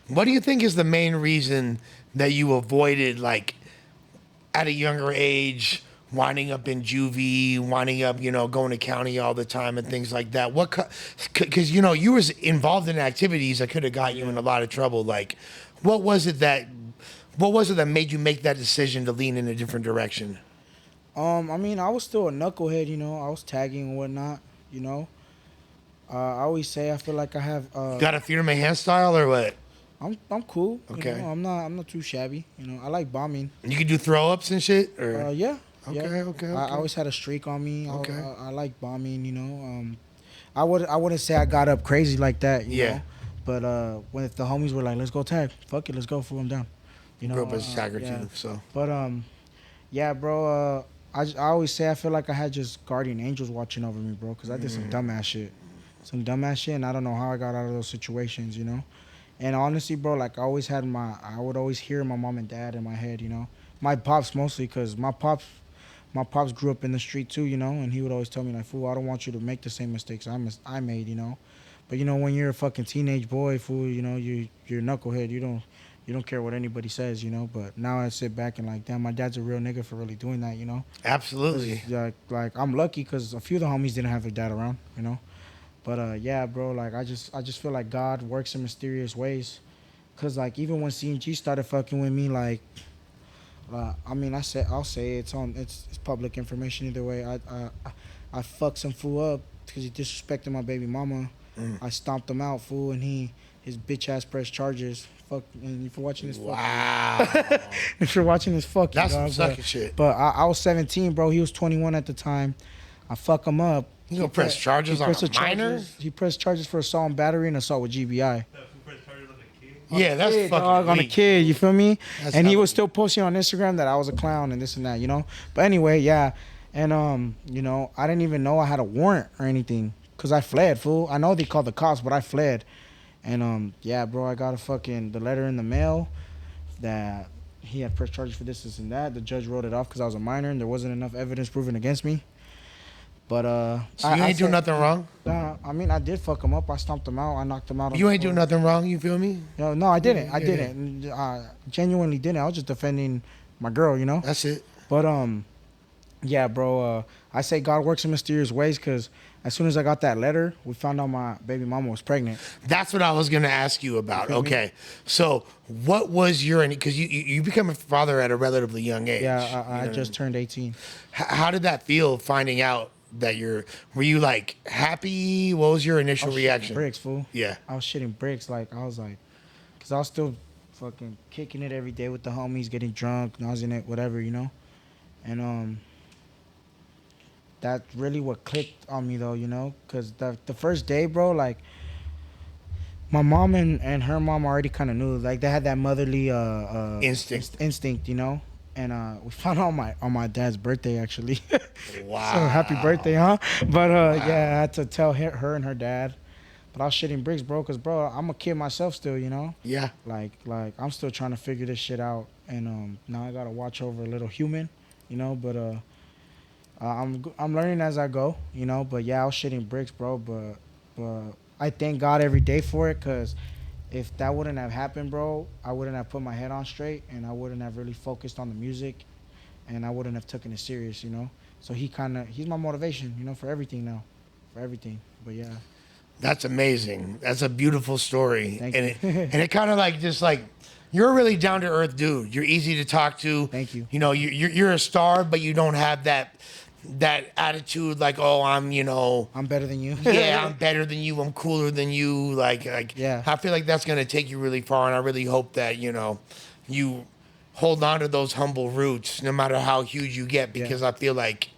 What do you think is the main reason that you avoided like at a younger age winding up in juvie, winding up, going to county all the time and things like that? Because you was involved in activities that could have got you in a lot of trouble. Like, what was it that made you make that decision to lean in a different direction? I mean, I was still a knucklehead, I was tagging and whatnot, I always say I feel like I have got a theater man hand style or what? I'm cool. Okay. I'm not too shabby. I like bombing. You can do throw ups and shit? Or? Yeah. Okay. I always had a streak on me. Okay. I like bombing, I wouldn't say I got up crazy like that, you know. But when if the homies were like, let's go tag, fuck it, let's go, fool, I'm down. Grew up as a tagger too, so. But yeah, bro, I always say I feel like I had just guardian angels watching over me, bro, because I did some dumbass shit. And I don't know how I got out of those situations, And honestly, bro, like I would always hear my mom and dad in my head, My pops mostly, because my pops my pops grew up in the street too, you know, and he would always tell me like, fool, I don't want you to make the same mistakes I made, you know. But you know, when you're a fucking teenage boy, fool, you know, you're a knucklehead. You don't care what anybody says, you know. But now I sit back and like, damn, my dad's a real nigga for really doing that, you know. Absolutely. Like I'm lucky because a few of the homies didn't have their dad around, you know. But yeah, bro, like I just feel like God works in mysterious ways. Cause like even when CNG started fucking with me, like, I mean, I'll say it's public information either way. I fucked some fool up because he disrespected my baby mama. I stomped him out, fool, and his bitch ass pressed charges. Fuck, and if you're watching this, wow. If you're watching this, fuck you, that's dog, some sucky shit. But I was 17, bro. He was 21 at the time. I fuck him up. You gonna press charges on a minor? He pressed charges for assault and battery and assault with GBI. Yeah, that's fucking dog, on a kid, you feel me? That's and he was still posting on Instagram that I was a clown and this and that, you know? But anyway, yeah. And, you know, I didn't even know I had a warrant or anything because I fled, fool. I know they called the cops, but I fled. And, yeah, bro, I got the letter in the mail that he had pressed charges for this and that. The judge wrote it off because I was a minor and there wasn't enough evidence proven against me. But so you ain't doing nothing wrong? I mean, I did fuck him up. I stomped him out. I knocked him out. You ain't doing nothing wrong. You feel me? No, I didn't. I didn't. I genuinely didn't. I was just defending my girl, you know. That's it. But yeah, bro. I say God works in mysterious ways because as soon as I got that letter, we found out my baby mama was pregnant. That's what I was gonna ask you about. Okay, so what was your? Because you become a father at a relatively young age. Yeah, I just turned 18. How did that feel finding out? Were you like happy? What was your initial reaction? Bricks, fool. Yeah. I was shitting bricks. Like, I was like, because I was still fucking kicking it every day with the homies, getting drunk, nosing it, whatever, you know? And, that's really what clicked on me though, you know? Because the first day, bro, like, my mom and her mom already kind of knew. Like, they had that motherly instinct, you know? And we found out on my dad's birthday, actually. Wow. So happy birthday, huh? But, yeah, I had to tell her and her dad. But I was shitting bricks, bro, because, bro, I'm a kid myself still, you know? Yeah. Like I'm still trying to figure this shit out. And now I got to watch over a little human, you know? But I'm learning as I go, you know? But, yeah, I was shitting bricks, bro. But I thank God every day for it, because if that wouldn't have happened, bro, I wouldn't have put my head on straight, and I wouldn't have really focused on the music, and I wouldn't have taken it serious, you know? So he's my motivation, you know, for everything now. For everything. But, yeah. That's amazing. That's a beautiful story. Thank and you. It kind of like, just like, you're a really down to earth dude. You're easy to talk to. Thank you. You know, you're a star, but you don't have that attitude like, oh, I'm better than you. Yeah, I'm better than you. I'm cooler than you. Like yeah. I feel like that's gonna take you really far, and I really hope that you hold on to those humble roots, no matter how huge you get, because I feel like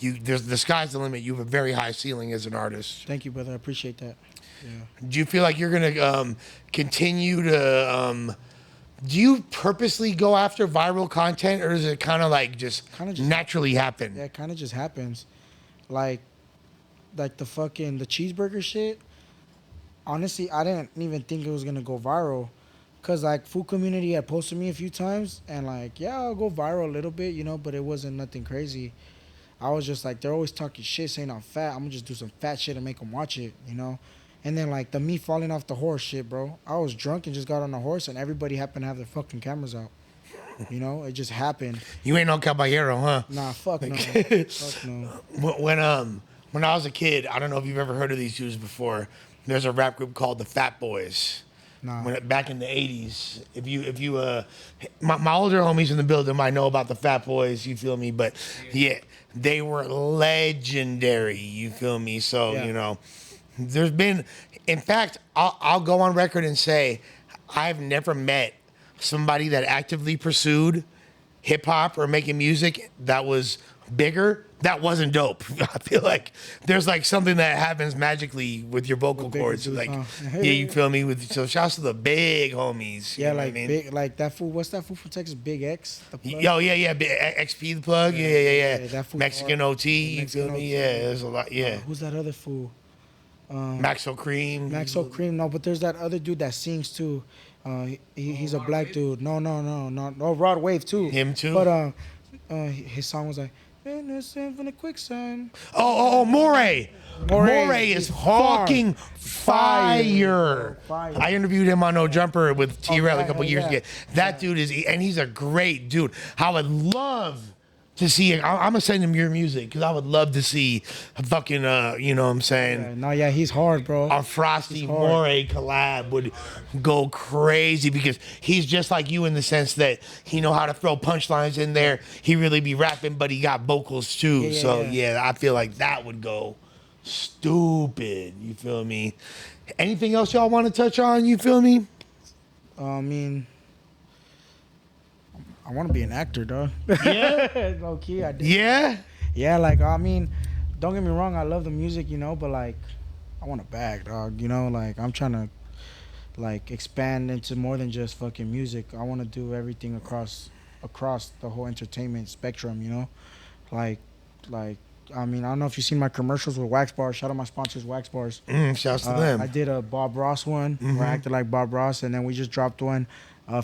the sky's the limit. You have a very high ceiling as an artist. Thank you, brother. I appreciate that. Yeah. Do you feel like you're gonna continue to? Do you purposely go after viral content, or does it kind of like just naturally happen? Yeah, it kind of just happens. Like the cheeseburger shit. Honestly, I didn't even think it was gonna go viral, cause like Food Community had posted me a few times, and like, yeah, I'll go viral a little bit, you know, but it wasn't nothing crazy. I was just like, they're always talking shit, saying I'm fat. I'm gonna just do some fat shit and make them watch it, you know? And then, like, the me falling off the horse shit, bro. I was drunk and just got on the horse, and everybody happened to have their fucking cameras out. You know? It just happened. You ain't no caballero, huh? Nah, fuck no. Fuck no. When I was a kid, I don't know if you've ever heard of these dudes before. There's a rap group called the Fat Boys. Nah. Back in the 80s, my older homies in the building might know about the Fat Boys, you feel me? But yeah, they were legendary, you feel me? So, there's been, in fact, I'll go on record and say, I've never met somebody that actively pursued hip hop or making music that was bigger. That wasn't dope. I feel like there's like something that happens magically with your vocal cords. Like, yeah, you feel me? So shouts to the big homies. Yeah, like big, like that fool. What's that fool from Texas? Big X. Yo, yeah, XP the plug. Yeah. That fool Mexican OT. You feel me? Yeah, there's a lot. Yeah. Who's that other fool? Maxo Cream. Maxo Cream. No, but there's that other dude that sings too. He's a black dude. No, Rod Wave too. Him too. But his song was like, "Innocent from the quicksand." Oh, Moray. Moray is fucking fire. I interviewed him on No Jumper with T-Rail a couple years ago. That dude he's a great dude. I would love to see it. I'm gonna send him your music, because I would love to see a fucking, you know what I'm saying? He's hard, bro. A Frosty Moray collab would go crazy, because he's just like you in the sense that he know how to throw punchlines in there. He really be rapping, but he got vocals too. Yeah, I feel like that would go stupid. You feel me? Anything else y'all want to touch on? You feel me? I mean, I want to be an actor, dog. Yeah? Low key, I do. Yeah? Yeah, like, I mean, don't get me wrong, I love the music, you know, but, like, I want a bag, dog, you know? Like, I'm trying to, like, expand into more than just fucking music. I want to do everything across the whole entertainment spectrum, you know? Like, I mean, I don't know if you've seen my commercials with Wax Bars. Shout out my sponsors, Wax Bars. Shouts to them. I did a Bob Ross one where I acted like Bob Ross, and then we just dropped one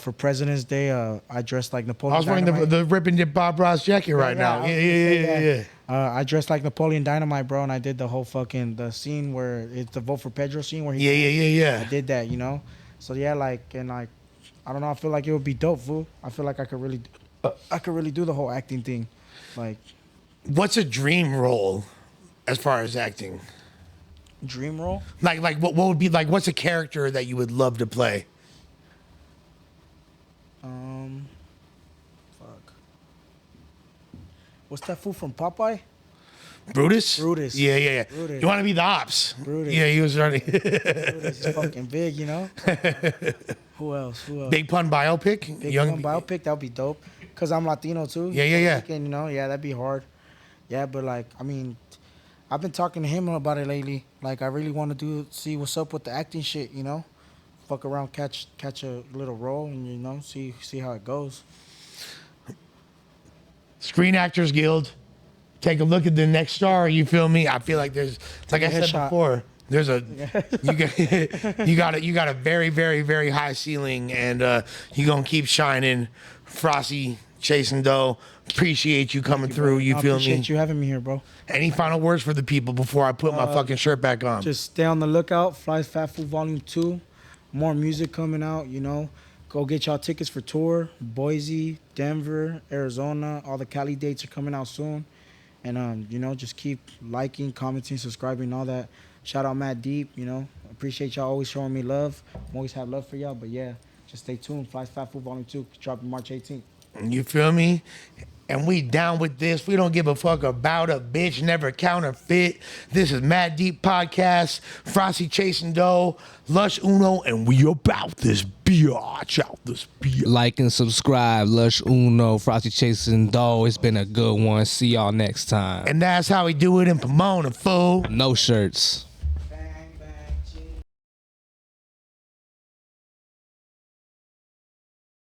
for President's Day. I dressed like Napoleon. I was wearing the Rip and Dip Bob Ross jacket right now. Yeah. I dressed like Napoleon Dynamite, bro, and I did the whole the scene where it's the Vote for Pedro scene where he. Yeah. I did that, you know. So yeah, I don't know. I feel like it would be dope, fool. I feel like I could really do the whole acting thing, like. What's a dream role as far as acting? Dream role? Like what would be like, what's a character that you would love to play? Fuck. What's that fool from Popeye? Brutus? Brutus. Yeah. Brutus. You want to be the ops? Brutus. Yeah, he was running. Brutus is fucking big, you know? Who else? Big Pun biopic? Big Pun biopic, that would be dope. Because I'm Latino too. Yeah. You know, that'd be hard. Yeah, but like, I mean, I've been talking to him about it lately. Like, I really want to see what's up with the acting shit, you know? Fuck around, catch a little role, and, you know, see how it goes. Screen Actors Guild. Take a look at the next star, you feel me? I feel like there's, like I said before. There's a you got a very, very, very high ceiling, and you're gonna keep shining. Frosty chasing dough. Appreciate you coming through. You feel me? Appreciate you having me here, bro. Any final words for the people before I put my fucking shirt back on? Just stay on the lookout. Flyest Fat Food Volume 2. More music coming out, you know. Go get y'all tickets for tour. Boise, Denver, Arizona. All the Cali dates are coming out soon. And, you know, just keep liking, commenting, subscribing, all that. Shout out Matt Deep, you know. Appreciate y'all always showing me love. I'm always have love for y'all. But, yeah, just stay tuned. Flyest Fat Food Volume 2 dropping March 18th. You feel me? And we down with this. We don't give a fuck about a bitch, never counterfeit. This is Mad Deep Podcast, Frosty Chasing Dough, Lush Uno, and we about this biatch out this biatch. Like and subscribe, Lush Uno, Frosty Chasing Dough. It's been a good one. See y'all next time. And that's how we do it in Pomona, fool. No shirts.